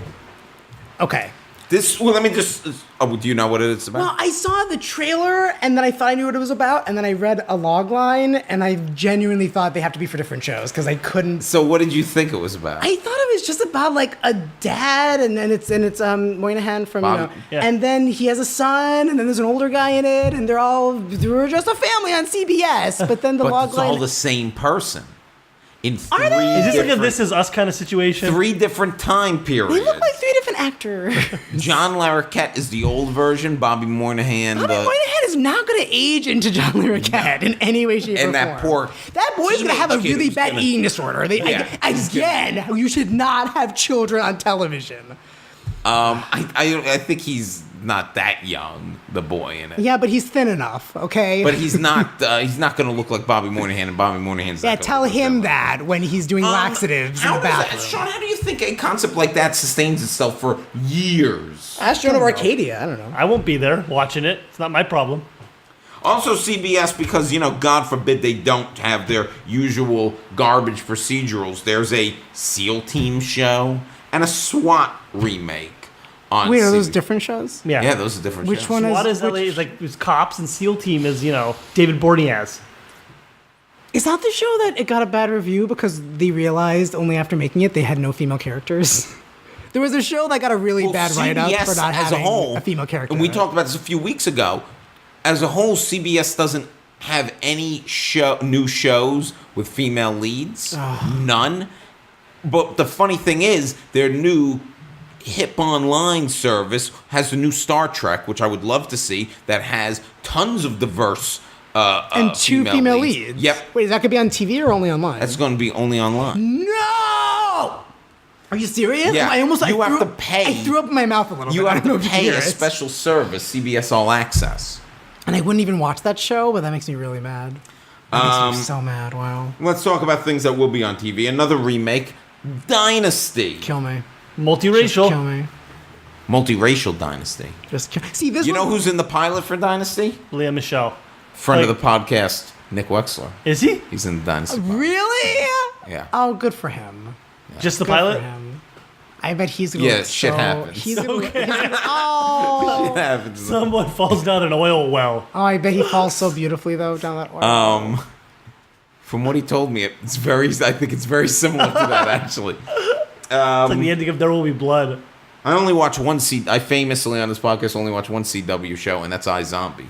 Okay. Let me just. Do you know what it's about? Well, I saw the trailer, and then I thought I knew what it was about, and then I read a log line, and I genuinely thought they have to be for different shows, because I couldn't... So what did you think it was about? I thought it was just about, like, a dad, and then it's Moynihan from, Bob- and then he has a son, and then there's an older guy in it, and they're just a family on CBS, but then the but log it's line... all the same person. In Are three they? Is this like a different- This Is Us kind of situation? 3 different time periods. They look like 3 different actors. John Larroquette is the old version. Bobby Moynihan, Bobby Moynihan is not going to age into John Larroquette in any way, shape, or and that form. poor That boy's going to have a teenage kid really who's bad gonna- eating disorder. Again, you should not have children on television. I think he's not that young, the boy in it. Yeah, but he's thin enough, okay? But he's not going to look like Bobby Moynihan, and Bobby Moynihan's not yeah, gonna tell look him like that when he's doing laxatives in the bathroom. Sean, how do you think a concept like that sustains itself for years? Ask Joan of Arcadia. I don't know. I won't be there watching it. It's not my problem. Also, CBS, because, God forbid they don't have their usual garbage procedurals, there's a SEAL Team show and a SWAT remake on Wait, are those CBS. different shows? Yeah, those are different Which shows. one SWAT is LA, is like it's cops, and SEAL Team is David Borneaz. Is that the show that it got a bad review because they realized only after making it they had no female characters? There was a show that got a really bad write-up for not having a female character. And we talked about this a few weeks ago. As a whole, CBS doesn't have any new shows with female leads. None. But the funny thing is, their new hip online service has a new Star Trek, which I would love to see, that has tons of diverse and 2 female leads. Yep. Wait, is that going to be on TV or only online? That's going to be only online. No! Are you serious? Yeah. I have to pay. I threw up in my mouth a little You bit. I have don't know to if you pay hear a it. special service, CBS All Access. And I wouldn't even watch that show, but that makes me really mad. That makes me so mad. Wow. Let's talk about things that will be on TV. Another remake, Dynasty. Kill me. Multiracial. Kill me. Multiracial Dynasty. Just kill. See, this You know one- who's in the pilot for Dynasty? Leah Michelle. Friend Like- of the podcast, Nick Wexler. Is he? He's in the Dynasty pilot. Really? Yeah. Oh, good for him. Just the Good pilot? for him. I bet he's gonna Yeah, look shit happens. He's gonna oh, It happens. Someone falls down an oil well. I bet he falls so beautifully though down that oil. From what he told me, I think it's very similar to that, actually. It's like the ending of There Will Be Blood. I only watch I famously on this podcast only watch one CW show, and that's iZombie.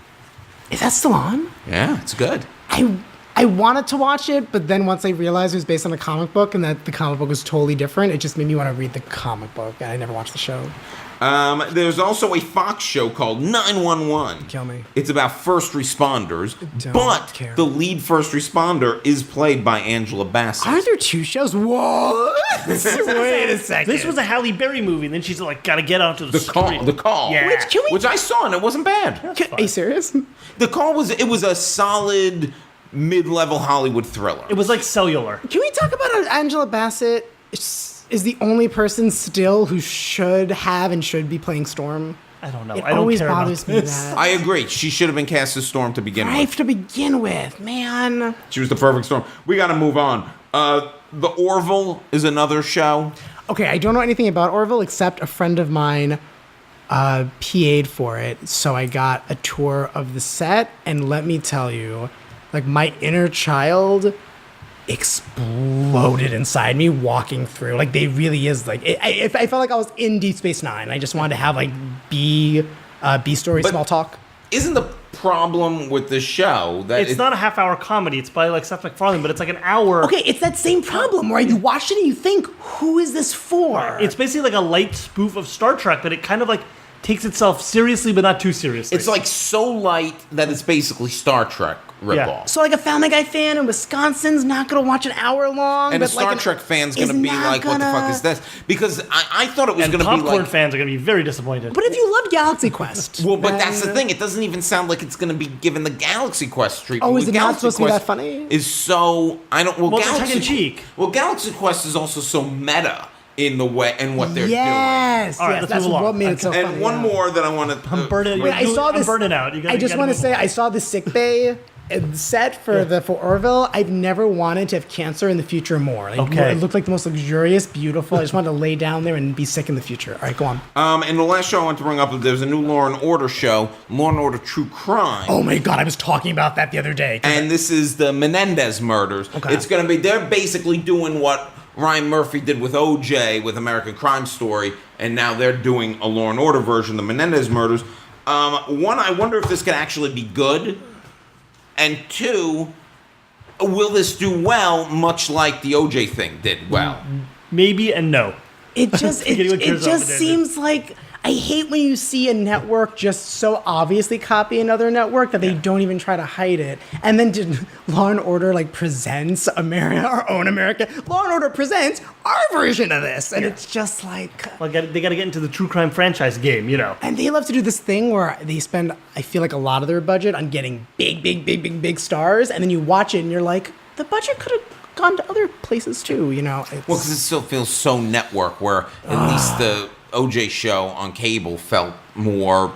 Is that still on? Yeah, it's good. I wanted to watch it, but then once I realized it was based on a comic book and that the comic book was totally different, it just made me want to read the comic book, and I never watched the show. There's also a Fox show called 911. Kill me. It's about first responders, Don't but care. the lead first responder is played by Angela Bassett. Aren't there 2 shows? What? Wait a second. This was a Halle Berry movie, and then she's like, gotta get out to the street. The Call, Yeah. which I saw and it wasn't bad. Are you serious? The Call was a solid mid-level Hollywood thriller. It was like Cellular. Can we talk about Angela Bassett? is the only person still who should have and should be playing Storm. I don't know. It I don't always care bothers about me this. that. I agree. She should have been cast as Storm to begin Right with. to begin with, man. She was the perfect Storm. We got to move on. The Orville is another show. Okay, I don't know anything about Orville except a friend of mine PA'd for it, so I got a tour of the set, and let me tell you, like, my inner child exploded inside me walking through. Like, they really is, like, I felt like I was in Deep Space Nine. I just wanted to have, like, B story But- small talk. Isn't the problem with the show that It's not a half-hour comedy. It's by like Seth MacFarlane, but it's like an hour. Okay, it's that same problem where you watch it and you think, who is this for? It's basically like a light spoof of Star Trek, but it kind of like takes itself seriously, but not too seriously. It's like so light that it's basically Star Trek ripoff. Yeah. So, like, a Family Guy fan in Wisconsin's not going to watch an hour long. And but a Star like Trek fan's going to is be not like, what the fuck gonna- is this? Because I thought it was and going to be popcorn like... fans are going to be very disappointed. But if you love Galaxy Quest. Well, but that's the then- thing. It doesn't even sound like it's going to be given the Galaxy Quest treatment. Oh, is With it not Galaxy supposed to be Quest that funny? Is so... I don't... Well, Well, it's Galaxy... tongue-in-cheek. Well, Galaxy Quest is also so meta in the way... and what they're doing. Yes, All right, yes, let's that's move along. what made it so funny. And one yeah. more that I want to... I'm burning. Wait, I saw this. I'm burning out. You gotta, I just want to say, I saw the sick bay set for Orville. I've never wanted to have cancer in the future more. Like, Okay. It looked like the most luxurious, beautiful. I just wanted to lay down there and be sick in the future. All right, go on. And the last show I want to bring up, there's a new Law & Order show, Law & Order True Crime. Oh my God, I was talking about that the other day. And this is the Menendez murders. Okay. It's going to be, they're basically doing what Ryan Murphy did with OJ with American Crime Story, and now they're doing a Law & Order version, the Menendez murders. One, I wonder if this can actually be good. And two, will this do well, much like the OJ thing did well? maybe and no. It just Forgetting what it cares just about it. seems like I hate when you see a network just so obviously copy another network that they don't even try to hide it. And then did Law and Order like presents our own America? Law and Order presents our version of this, and it's just like. Well, they got to get into the true crime franchise game, you know. And they love to do this thing where they spend, I feel like, a lot of their budget on getting big stars, and then you watch it and you're like, the budget could have gone to other places too, you know? It's, Well, because it still feels so network, where at least the OJ show on cable felt more,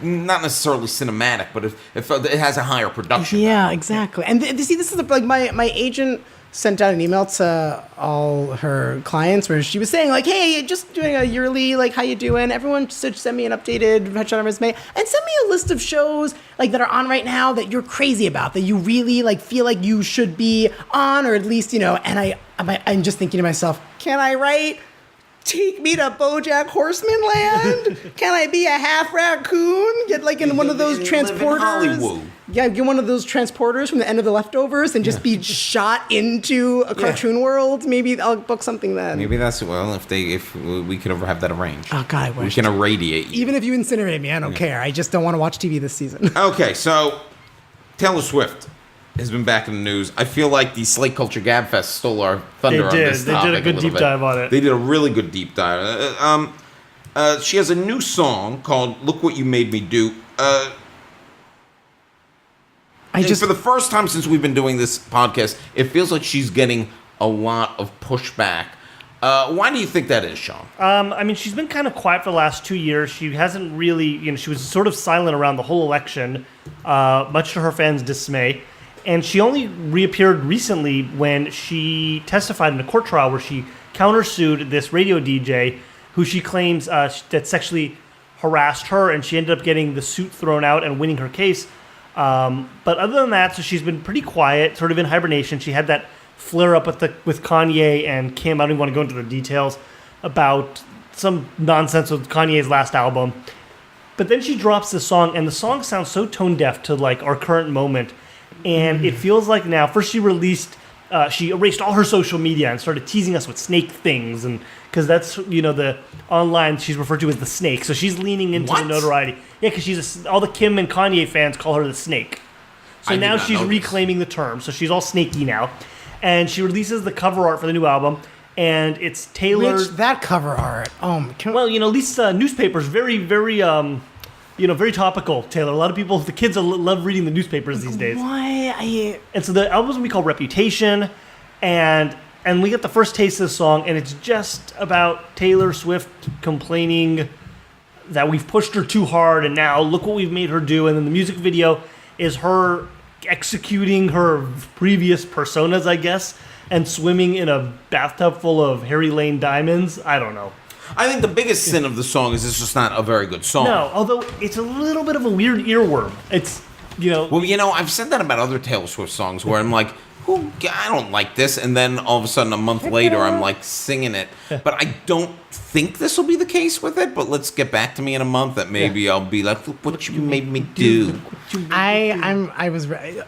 not necessarily cinematic, but it felt it has a higher production. yeah, exactly. And see, this is like my agent sent out an email to all her clients where she was saying like, hey, just doing a yearly, like, how you doing? Everyone should send me an updated headshot on resume and send me a list of shows like that are on right now that you're crazy about, that you really like feel like you should be on, or at least, you know. And I'm just thinking to myself, can I write? Take me to BoJack Horseman land? Can I be a half raccoon? Get like in one of those live in transporters. Hollywood. Yeah, get one of those transporters from the end of The Leftovers and just be shot into a cartoon world. Maybe I'll book something then. Maybe that's, well, if we could ever have that arranged. Oh God, I We wish. can irradiate you. Even if you incinerate me, I don't care. I just don't want to watch TV this season. Okay, so Taylor Swift has been back in the news. I feel like the Slate Culture Gab Fest stole our thunder on did. this They did a topic good little deep bit. dive on it. They did a really good deep dive. She has a new song called "Look What You Made Me Do." For the first time since we've been doing this podcast, it feels like she's getting a lot of pushback. Why do you think that is, Sean? I mean, she's been kind of quiet for the last 2 years. She hasn't really, you know, she was sort of silent around the whole election, much to her fans' dismay. And she only reappeared recently when she testified in a court trial where she countersued this radio DJ who she claims that sexually harassed her, and she ended up getting the suit thrown out and winning her case. But other than that, so she's been pretty quiet, sort of in hibernation. She had that flare up with Kanye and Kim. I don't even want to go into the details about some nonsense with Kanye's last album. But then she drops the song, and the song sounds so tone deaf to like our current moment. And it feels like now, first she released, she erased all her social media and started teasing us with snake things, and because that's, you know, the online she's referred to as the snake. So she's leaning into What? the notoriety. Yeah, because all the Kim and Kanye fans call her the snake. So I did now not she's know this. reclaiming the term. So she's all snaky now, and she releases the cover art for the new album, and it's tailored. Which, that cover art. Well, you know, at least newspapers, very, very, very topical, Taylor. A lot of people, the kids love reading the newspapers these days. why? And so the album's gonna be called Reputation, and And we get the first taste of the song, and it's just about Taylor Swift complaining that we've pushed her too hard, and now look what we've made her do. And then the music video is her executing her previous personas, I guess, and swimming in a bathtub full of Harry Lane diamonds. I don't know. I think the biggest sin of the song is it's just not a very good song. No, although it's a little bit of a weird earworm. It's, Well, I've said that about other Taylor Swift songs where I'm like, I don't like this, and then all of a sudden a month later I'm like singing it. But I don't think this will be the case with it, but let's get back to me in a month that maybe I'll be like, look what you made me do. I was ready.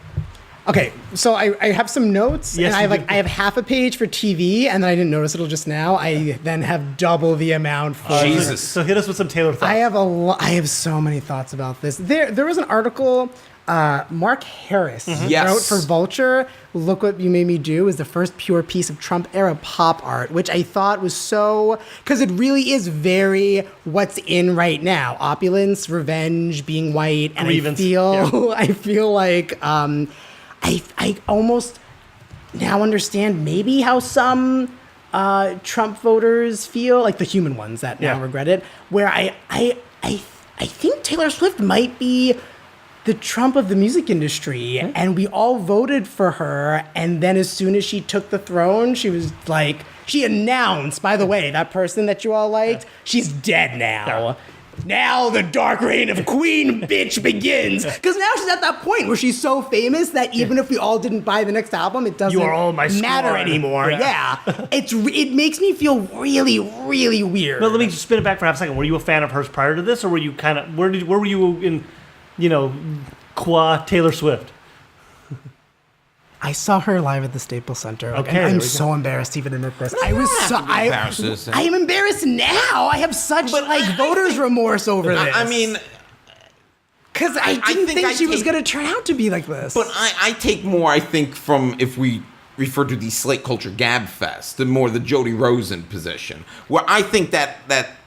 Okay, so I have some notes, Yes, and I you have half a page for TV, and then I didn't notice it just now. I then have double the amount for Jesus. So hit us with some Taylor thoughts. I have so many thoughts about this. There was an article Mark Harris Yes. wrote for Vulture. Look What You Made Me Do is the first pure piece of Trump era pop art, which I thought was so, because it really is very what's in right now: opulence, revenge, being white, and Grievance. I feel like I almost now understand maybe how some Trump voters feel, like the human ones that now regret it, where I think Taylor Swift might be the Trump of the music industry, and we all voted for her, and then as soon as she took the throne, she was like, she announced, by the way, that person that you all liked, she's dead now. Now the dark reign of Queen Bitch begins. Because now she's at that point where she's so famous that even if we all didn't buy the next album, it doesn't You are all my matter squad. anymore. Yeah. It makes me feel really, really weird. But let me just spin it back for half a second. Were you a fan of hers prior to this, or were you kind of where were you in, qua Taylor Swift? I saw her live at the Staples Center. Okay, and there I'm we go. so embarrassed to even admit this. No, I was you so don't have to be embarrassed. I am embarrassed now. I have such voters remorse over this. I mean, because I didn't think she was take- going to turn out to be like this. But I take more, I think, from if we refer to the Slate Culture Gab Fest, the more the Jody Rosen position, where I think that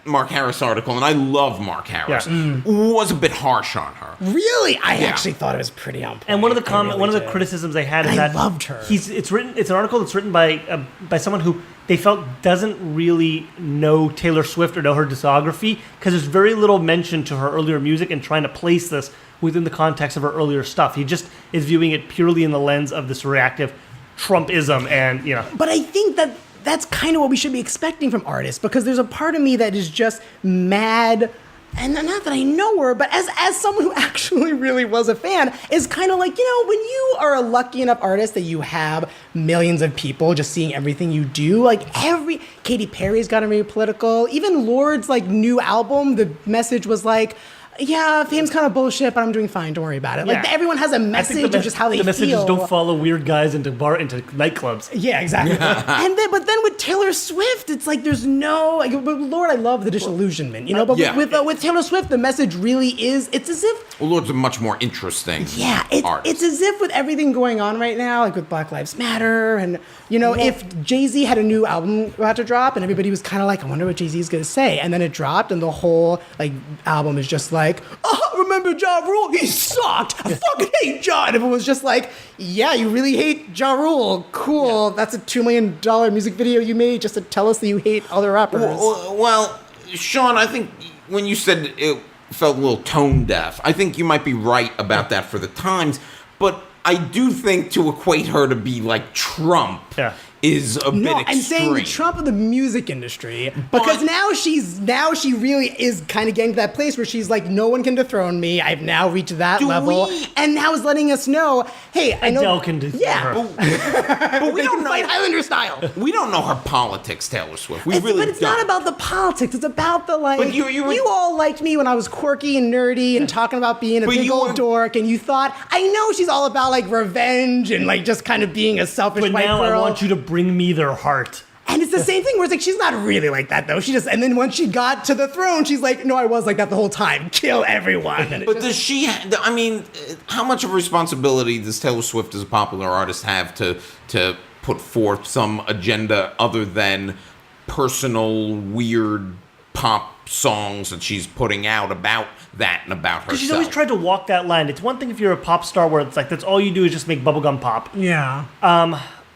Mark Harris article, and I love Mark Harris, was a bit harsh on her. Really, I Yeah. actually thought it was pretty on point. And one of the I really one of the did. criticisms they had is I that loved her. It's an article that's written by someone who they felt doesn't really know Taylor Swift or know her discography, because there's very little mention to her earlier music and trying to place this within the context of her earlier stuff. He just is viewing it purely in the lens of this reactive Trumpism, and But I think that's kind of what we should be expecting from artists, because there's a part of me that is just mad, and not that I know her, but as someone who actually really was a fan, is kind of like, when you are a lucky enough artist that you have millions of people just seeing everything you do, like Katy Perry's gotten really political. Even Lord's new album, the message was like, yeah, fame's kind of bullshit, but I'm doing fine. Don't worry about it. Like, Yeah. everyone has a I think message of just how they the message feel. is don't follow weird guys into nightclubs. Yeah, exactly. But then with Taylor Swift, it's like there's no. But Lord, I love the disillusionment, But Yeah. with Taylor Swift, the message really is. It's as if. Well, Lord's a much more interesting artist. It's as if with everything going on right now, like with Black Lives Matter, and if Jay-Z had a new album about to drop, and everybody was kind of like, I wonder what Jay-Z's gonna say, and then it dropped, and the whole album is just like, oh, remember Ja Rule? He sucked. I fucking hate Ja. And everyone was just like, yeah, you really hate Ja Rule. Cool. Yeah. That's a $2 million music video you made just to tell us that you hate other rappers. Well, Sean, I think when you said it felt a little tone deaf, I think you might be right about that for the times, but I do think to equate her to be like Trump is a bit extreme. I'm saying Trump of the music industry, because now she really is kind of getting to that place where she's like, no one can dethrone me. I've now reached that level, and now is letting us know, hey, I know Adele can dethrone her. But we they don't can know fight Highlander style. We don't know her politics, Taylor Swift. But It's not about the politics. It's about the But you all liked me when I was quirky and nerdy and talking about being a big old dork, and you thought, I know she's all about revenge and just kind of being a selfish But white now girl. I want you to bring me their heart. And it's the same thing where it's like, she's not really like that though. And then once she got to the throne, she's like, no, I was like that the whole time. Kill everyone. And But does she, how much of a responsibility does Taylor Swift as a popular artist have to put forth some agenda other than personal, weird pop songs that she's putting out about that and about herself? Because she's always tried to walk that line. It's one thing if you're a pop star where it's like, that's all you do is just make bubblegum pop. yeah.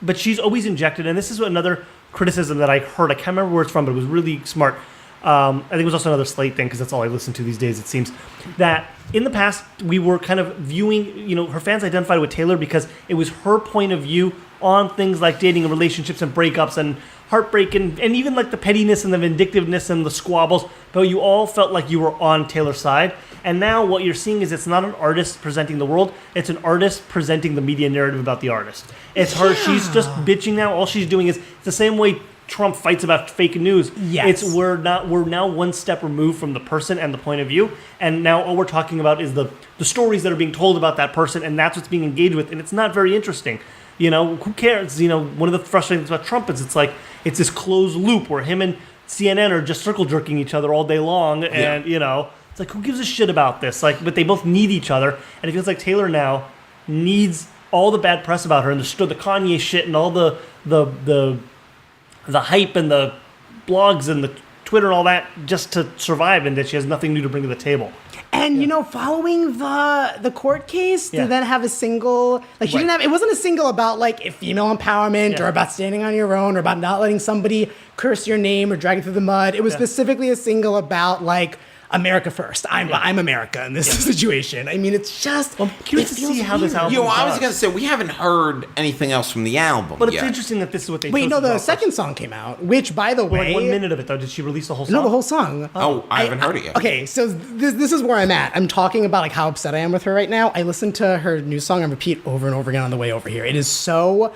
but she's always injected, and this is another criticism that I heard. I can't remember where it's from, but it was really smart. I think it was also another Slate thing, because that's all I listen to these days, it seems. That in the past, we were kind of viewing, her fans identified with Taylor because it was her point of view on things like dating and relationships and breakups and heartbreak and even like the pettiness and the vindictiveness and the squabbles, but you all felt like you were on Taylor's side. And now what you're seeing is it's not an artist presenting the world, it's an artist presenting the media narrative about the artist. It's her, she's just bitching now. All she's doing is, it's the same way Trump fights about fake news. Yes. We're now one step removed from the person and the point of view, and now all we're talking about is the stories that are being told about that person, and that's what's being engaged with, and it's not very interesting. Who cares? One of the frustrating things about Trump is it's this closed loop where him and CNN are just circle jerking each other all day long, and it's like, who gives a shit about this? Like, but they both need each other, and it feels like Taylor now needs all the bad press about her and the Kanye shit and all the hype and the blogs and the Twitter and all that just to survive, and that she has nothing new to bring to the table. And following the court case, to then have a single, like she didn't have, it wasn't a single about like female empowerment or about standing on your own or about not letting somebody curse your name or drag you through the mud. It was specifically a single about like America first. I'm America in this situation. I mean, it's just. I'm curious to see how this album. I was gonna say we haven't heard anything else from the album. But it's interesting that this is what they. Wait, no, the second song came out, which, by the way, like 1 minute of it though. Did she release the whole song? No, the whole song. Oh, I haven't heard it yet. Okay, so this is where I'm at. I'm talking about like how upset I am with her right now. I listened to her new song on repeat over and over again on the way over here. It is so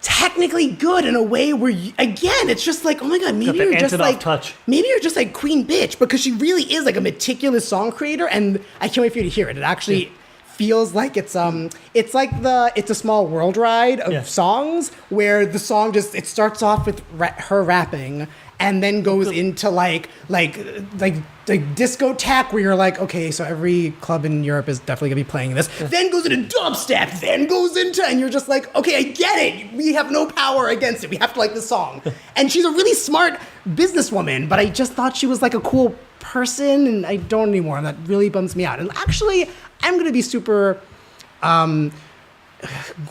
technically good in a way where again it's just like, oh my god, maybe you're just like maybe you're just like Queen Bitch, because she really is like a meticulous song creator, and I can't wait for you to hear it. It actually feels like it's like It's a Small World ride of songs, where the song just, it starts off with her rapping and then goes into like discotheque, where you're like, okay, so every club in Europe is definitely gonna be playing this. Then goes into dubstep, then goes into, and you're just like, okay, I get it. We have no power against it. We have to like this song. And she's a really smart businesswoman, but I just thought she was like a cool person, and I don't anymore, and that really bums me out. And actually, I'm gonna be super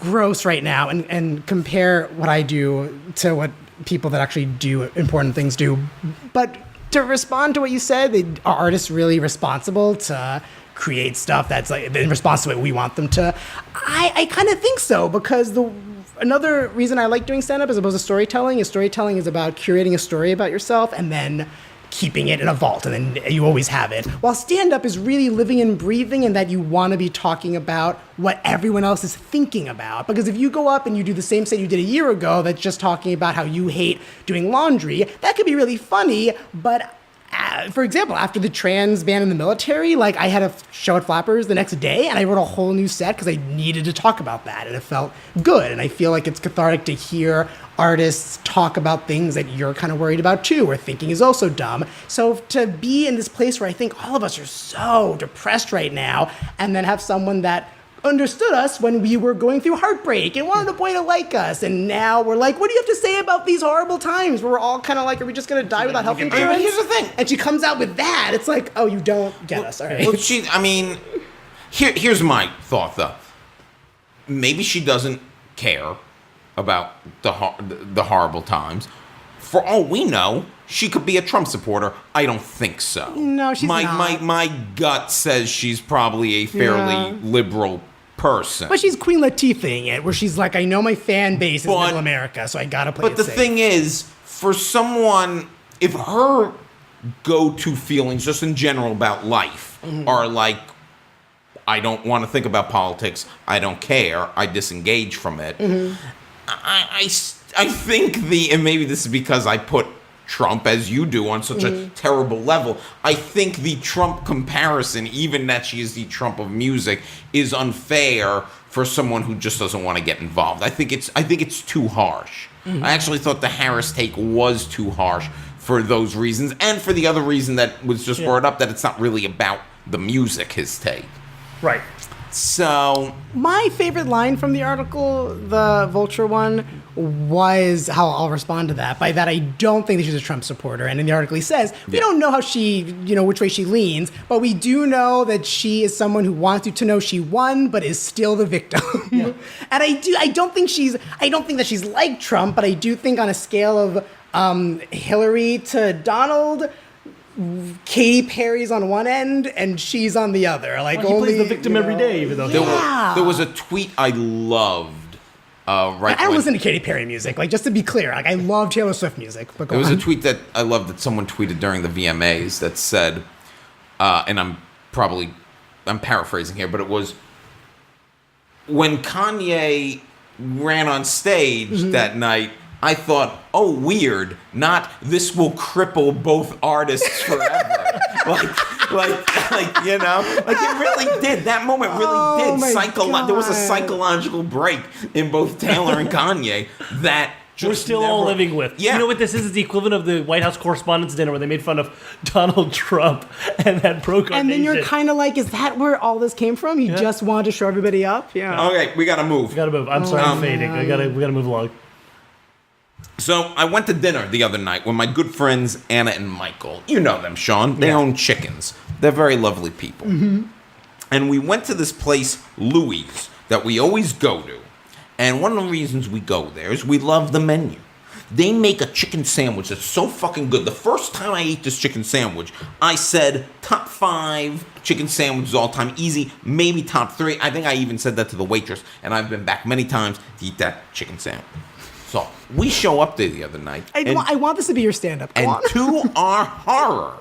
gross right now and compare what I do to what people that actually do important things do. But to respond to what you said, are artists really responsible to create stuff that's like in response to what we want them to? I kind of think so, because another reason I like doing stand-up as opposed to storytelling is about curating a story about yourself and then keeping it in a vault, and then you always have it. While stand-up is really living and breathing, and that you want to be talking about what everyone else is thinking about. Because if you go up and you do the same set you did a year ago that's just talking about how you hate doing laundry, that could be really funny, but for example, after the trans ban in the military, like I had a show at Flappers the next day, and I wrote a whole new set because I needed to talk about that, and it felt good. And I feel like it's cathartic to hear artists talk about things that you're kind of worried about too, or thinking is also dumb. So to be in this place where I think all of us are so depressed right now, and then have someone that understood us when we were going through heartbreak and wanted a boy to like us, and now we're like, what do you have to say about these horrible times where we're all kind of like, are we just going to die without health insurance? Here's the thing. And she comes out with that. It's like, oh, you don't get us. All right. Well, here's my thought, though. Maybe she doesn't care about the horrible times. For all we know, she could be a Trump supporter. I don't think so. No, she's not. My gut says she's probably a fairly liberal person. But she's Queen Latifahing it, where she's like, I know my fan base is middle America, so I gotta play it safe. But the thing is, for someone, if her go-to feelings, just in general about life, are like, I don't want to think about politics, I don't care, I disengage from it, I think and maybe this is because I put Trump, as you do, on such a terrible level. I think the Trump comparison, even that she is the Trump of music, is unfair for someone who just doesn't want to get involved. I think it's too harsh. I actually thought the Harris take was too harsh for those reasons, and for the other reason that was just brought up, that it's not really about the music, his take. Right. So my favorite line from the article, the Vulture one, was how I'll respond to that. By that, I don't think that she's a Trump supporter. And in the article, he says, we don't know how she, which way she leans, but we do know that she is someone who wants you to know she won, but is still the victim. Yeah. And I don't think that she's like Trump, but I do think on a scale of Hillary to Donald, Katy Perry's on one end and she's on the other. Like, he plays the victim every day, even though there was a tweet I loved. I don't listen to Katy Perry music. Like, just to be clear, like I love Taylor Swift music. But there was a tweet that I loved that someone tweeted during the VMAs that said, and I'm paraphrasing here, but it was when Kanye ran on stage that night. I thought, oh, weird, not this will cripple both artists forever. like, it really did. That moment really did. There was a psychological break in both Taylor and Kanye that we're still all living with. Yeah. You know what this is? It's the equivalent of the White House Correspondents' Dinner where they made fun of Donald Trump and that pro-gun And then you're kind of like, is that where all this came from? You just wanted to show everybody up? Yeah. Okay, we gotta move. I'm sorry, I'm fading. We gotta move along. So I went to dinner the other night with my good friends Anna and Michael. You know them, Sean. They own chickens. They're very lovely people. Mm-hmm. And we went to this place, Louis', that we always go to. And one of the reasons we go there is we love the menu. They make a chicken sandwich that's so fucking good. The first time I ate this chicken sandwich, I said top 5 chicken sandwiches all time, easy, maybe top 3. I think I even said that to the waitress. And I've been back many times to eat that chicken sandwich. So we show up there the other night. I want this to be your stand-up. Go on. To our horror,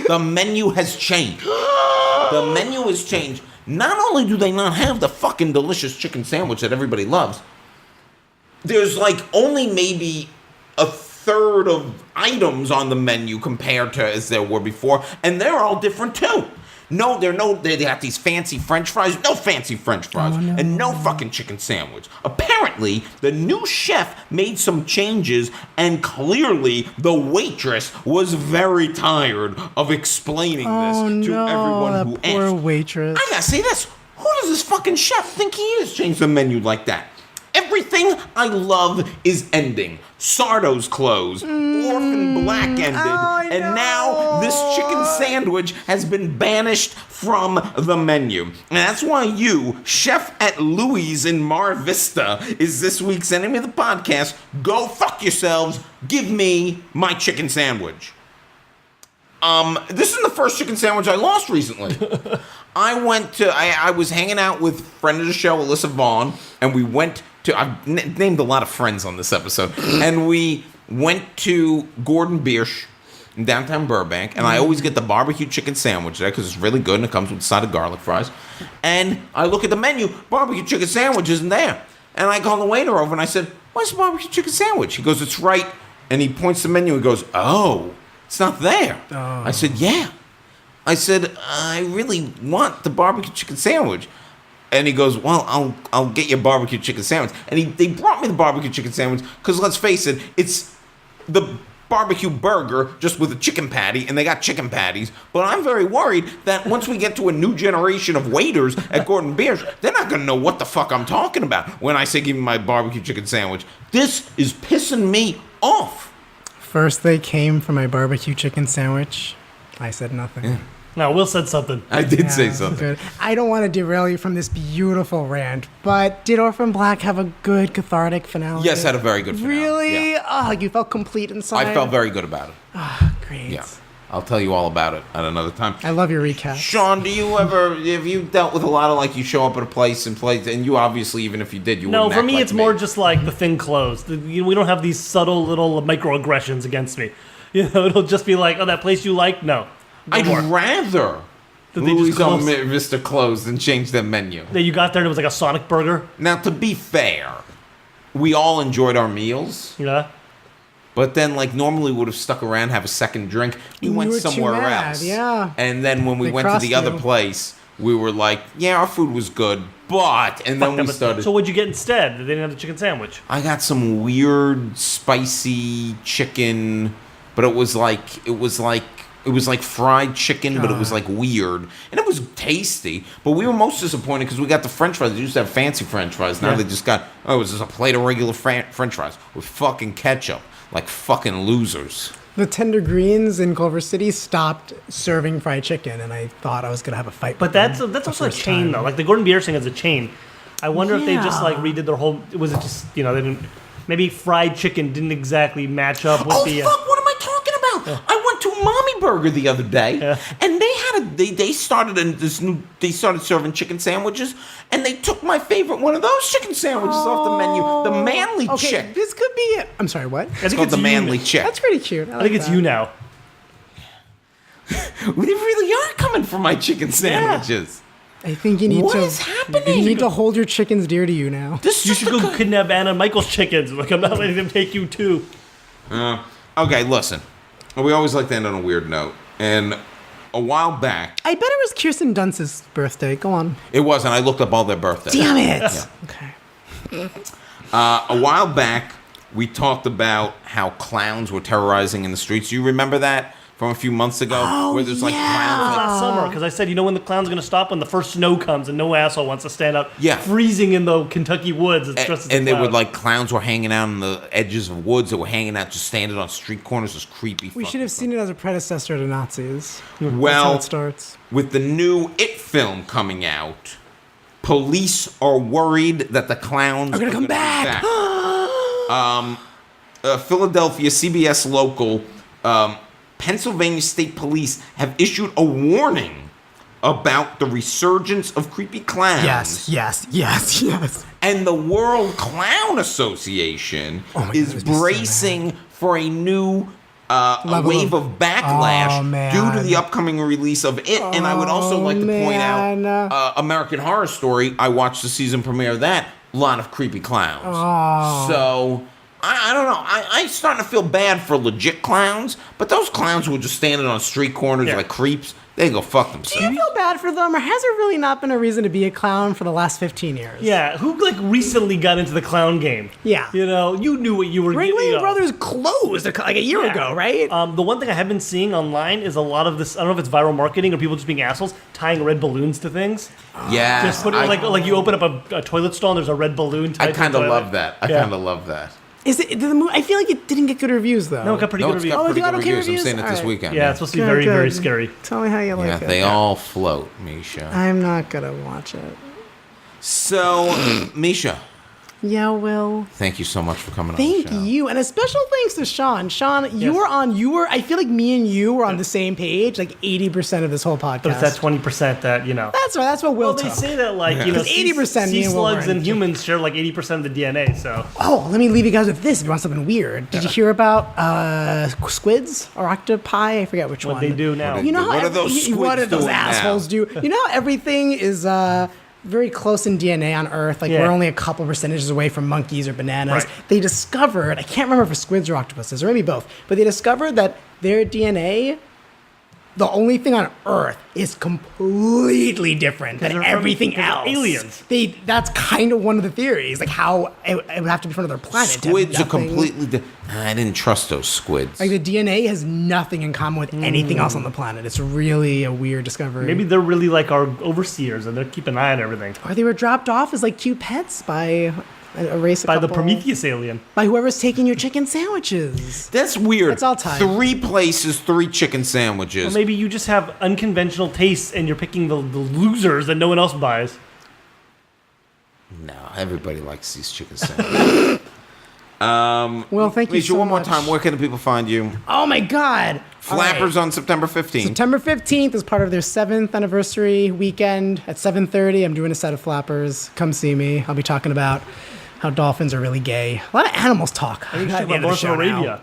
the menu has changed. The menu has changed. Not only do they not have the fucking delicious chicken sandwich that everybody loves, there's like only maybe a third of items on the menu compared to as there were before, and they're all different too. They have these fancy French fries, no fancy French fries, and no fucking chicken sandwich. Apparently, the new chef made some changes, and clearly the waitress was very tired of explaining this to everyone who asked. Poor waitress. I gotta say this. Who does this fucking chef think he is change the menu like that? Everything I love is ending. Sardo's closed. Orphan Black ended. And now this chicken sandwich has been banished from the menu. And that's why you, chef at Louis' in Mar Vista, is this week's enemy of the podcast. Go fuck yourselves. Give me my chicken sandwich. This is the first chicken sandwich I lost recently. I was hanging out with friend of the show, Alyssa Vaughn, and we went to, I've named a lot of friends on this episode, and we went to Gordon Biersch in downtown Burbank, and I always get the barbecue chicken sandwich there because it's really good and it comes with a side of garlic fries. And I look at the menu, barbecue chicken sandwich isn't there. And I call the waiter over and I said, "Where's the barbecue chicken sandwich?" He goes, "It's right." And he points to the menu and goes, "Oh, it's not there." Oh. I said, "Yeah." I said, "I really want the barbecue chicken sandwich." And he goes, "Well, I'll get you a barbecue chicken sandwich." And they brought me the barbecue chicken sandwich because, let's face it, it's the barbecue burger just with a chicken patty, and they got chicken patties. But I'm very worried that once we get to a new generation of waiters at Gordon Biersch, they're not going to know what the fuck I'm talking about when I say give me my barbecue chicken sandwich. This is pissing me off. First they came for my barbecue chicken sandwich. I said nothing. Yeah. No, Will said something. I did say something. Good. I don't want to derail you from this beautiful rant, but did Orphan Black have a good cathartic finale? Yes, had a very good finale. Really? Yeah. Oh, you felt complete inside? I felt very good about it. Oh, great. Yeah. I'll tell you all about it at another time. I love your recap. Sean, have you dealt with a lot of, like, you show up at a place and you obviously, even if you did, you wouldn't No, for act me, like it's more just like the thing closed. We don't have these subtle little microaggressions against me. You know, it'll just be like, oh, that place you like? No. I'd rather Louis' on Vista closed and changed their menu. Yeah, you got there and it was like a Sonic burger? Now, to be fair, we all enjoyed our meals. Yeah. But then, like, normally we would have stuck around, have a second drink. We went somewhere else. Yeah. And then when we went to the other place, we were like, yeah, our food was good, but... And then we started... So what'd you get instead? They didn't have the chicken sandwich. I got some weird, spicy chicken, but it was like It was like fried chicken, but it was like weird, and it was tasty. But we were most disappointed because we got the French fries. They used to have fancy French fries. Now they just got it was just a plate of regular French fries with fucking ketchup, like fucking losers. The Tender Greens in Culver City stopped serving fried chicken, and I thought I was gonna have a fight. But that's also a chain though. Like the Gordon Bier's thing is a chain. I wonder if they just like redid their whole. Was it just they didn't? Maybe fried chicken didn't exactly match up with the. Fuck! What am I talking about? I went to Mommy Burger the other day, and they had they started serving chicken sandwiches, and they took my favorite one of those chicken sandwiches off the menu, the Manly Chick. This could be. I'm sorry. What? It's called the Manly Chick. That's pretty cute. I think it's you now. They really are coming for my chicken sandwiches. I think you need What to. is happening? You need to hold your chickens dear to you now. You should go kidnap Anna and Michael's chickens. Like I'm not letting them take you too. Okay, listen. We always like to end on a weird note, and a while back, I bet it was Kirsten Dunst's birthday. Go on. it wasn't. I looked up all their birthdays. Damn it. Okay. A while back, we talked about how clowns were terrorizing in the streets. Do you remember that from a few months ago? Where there's like clowns. Last summer, because I said, when the clown's going to stop when the first snow comes and no asshole wants to stand up freezing in the Kentucky woods. And they would clowns were hanging out on the edges of woods. They were hanging out, just standing on street corners. Just creepy. We should have seen it as a predecessor to Nazis. Well, That's how it starts. With the new It film coming out, police are worried that the clowns are gonna come back. Philadelphia CBS local. Pennsylvania State Police have issued a warning about the resurgence of creepy clowns. Yes. And the World Clown Association is bracing for a new wave of backlash due to the upcoming release of It. And I would also like to point out American Horror Story. I watched the season premiere of that. A lot of creepy clowns. So I don't know. I'm starting to feel bad for legit clowns, but those clowns who were just standing on street corners like creeps, they go fuck themselves. Do you feel bad for them, or has there really not been a reason to be a clown for the last 15 years? Yeah, who recently got into the clown game? Yeah. You knew what you were getting. Ringling Brothers closed like a year ago, right? The one thing I have been seeing online is a lot of this, I don't know if it's viral marketing or people just being assholes, tying red balloons to things. Yeah. Just put it like you open up a toilet stall and there's a red balloon tied I kind of love that. I kind of love that. Is it? I feel like it didn't get good reviews though. No, it got pretty good reviews. Got pretty it got good okay reviews. I'm reviews? seeing it this Alright. weekend. Yeah, it's supposed to be very, very scary. Tell me how you like it. Yeah, they all float, Misha. I'm not gonna watch it. So, Misha, Yeah, Will. thank you so much for coming on the show. Thank you, and a special thanks to Sean. Sean, you were on. I feel like me and you were on the same page, like 80% of this whole podcast. But it's that 20% that, That's right. That's what Will Well, they took. say that, 80% sea me and Will slugs were and in. humans share like 80% of the DNA, so. Oh, let me leave you guys with this. If you want something weird, did you hear about squids or octopi? I forget which What one. they do now. You know how What are those squids what do those doing now? assholes do? You know how everything is very close in DNA on Earth. Like we're only a couple percentages away from monkeys or bananas. Right. They discovered, I can't remember if it's squids or octopuses, or maybe both, but they discovered that their DNA, the only thing on Earth, is completely different than They're everything from- they're else. aliens. That's kind of one of the theories, like how it would have to be from another planet. to have Squids are nothing- completely... I didn't trust those squids. Like the DNA has nothing in common with anything else on the planet. It's really a weird discovery. Maybe they're really like our overseers and they're keeping an eye on everything. Or they were dropped off as like cute pets by a race. By the Prometheus alien. By whoever's taking your chicken sandwiches. That's weird. It's all time. 3 places, 3 chicken sandwiches. Or maybe you just have unconventional tastes and you're picking the losers that no one else buys. No, everybody likes these chicken sandwiches. Well, thank you Misha, so one more much. time, where can the people find you? Oh my God! Flappers All right. on September 15th. September 15th is part of their 7th anniversary weekend at 7:30. I'm doing a set of Flappers. Come see me. I'll be talking about how dolphins are really gay. A lot of animals talk. You should talk about Lawrence of Arabia.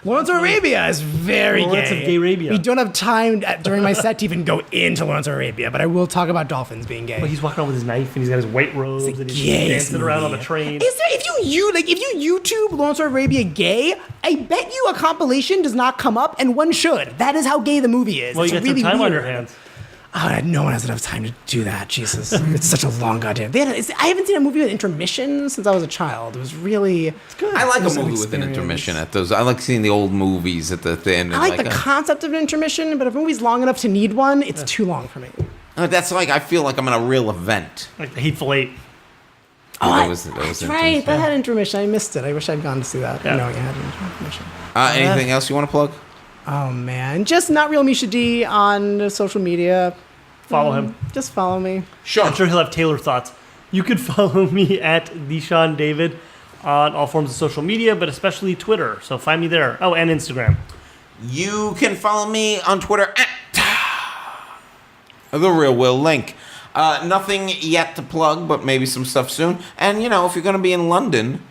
Lawrence of Arabia is very Lawrence gay. of Gay-Arabia. We don't have time during my set to even go into Lawrence of Arabia, but I will talk about dolphins being gay. Well, he's walking around with his knife and he's got his white robes and he's Gayest dancing around on the movie. train. Is there if you YouTube Lawrence of Arabia gay, I bet you a compilation does not come up, and one should. That is how gay the movie is. Well, It's you got really some time on weird. your hands. no one has enough time to do that. Jesus, it's such a long goddamn. I haven't seen a movie with intermission since I was a child. It was really. It's good. I like a movie with an intermission at those. I like seeing the old movies at the end. I like the concept of an intermission, but if a movie's long enough to need one, it's too long for me. That's like I feel like I'm in a real event. Like the Hateful Eight. That That's right. That had intermission. I missed it. I wish I'd gone to see that. Yeah. Knowing it had intermission. Anything else you want to plug? Oh man, just not real Misha D on social media. Follow him. Just follow me. Sean. I'm sure he'll have Taylor thoughts. You could follow me at Deshaun David on all forms of social media, but especially Twitter. So find me there. Oh, and Instagram. You can follow me on Twitter at The Real Will Link. Nothing yet to plug, but maybe some stuff soon. And, if you're going to be in London,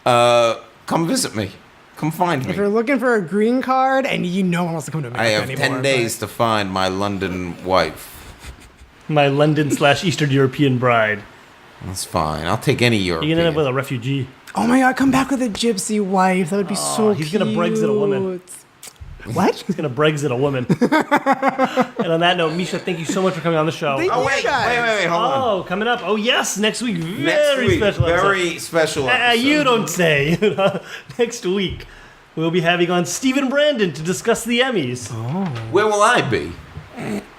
come visit me. Come find If me. you're looking for a green card and no one wants to come to America I have anymore, 10 days to find my London wife. My London/Eastern European bride. That's fine. I'll take any European. You're going to end up with a refugee. Oh my God, come back with a gypsy wife. That would be so cute. He's going to Brexit a woman. What? He's going to Brexit a woman. And on that note, Misha, thank you so much for coming on the show. Thank Oh, you wait, guys. hold on. Oh, coming up. Oh, yes, next week. Next week, Special episode. very special episode. You don't say. Next week, we'll be having on Stephen Brandon to discuss the Emmys. Where will I be?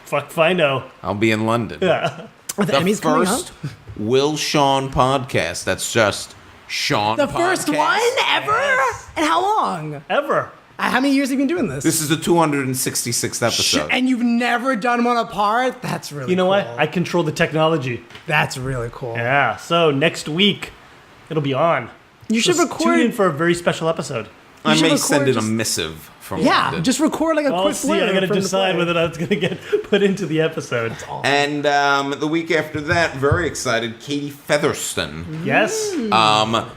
Fuck if I know. I'll be in London. Yeah. Are the Emmys coming up? First Will Sean podcast. That's just Sean The podcast. first one ever? And how long? Ever. How many years have you been doing this? This is the 266th episode. And you've never done one apart? That's really You know cool. what? I control the technology. That's really cool. Yeah. So next week, it'll be on. You should Just record. Tune in for a very special episode. I should may record send in just- a missive from Yeah, London. just record like a I'll quick see. I got to from the decide play. whether that's going to get put into the episode. And the week after that, very excited, Katie Featherston. Yes.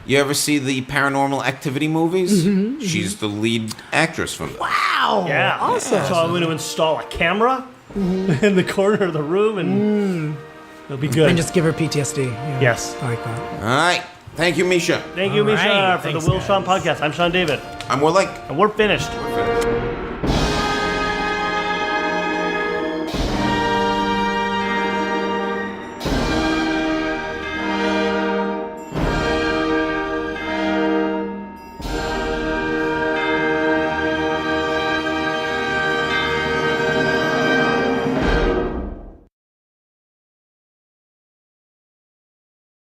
You ever see the Paranormal Activity movies? Mm-hmm, She's the lead actress from them. Wow. Yeah. Awesome. So I'm going to install a camera in the corner of the room, and it'll be good. And just give her PTSD. Yeah, Yes. I like that. All right. Thank you, Misha. Thank you, All Misha, right. for Thanks, the Will guys. Sean podcast. I'm Sean David, I'm Will Lake. and we're finished.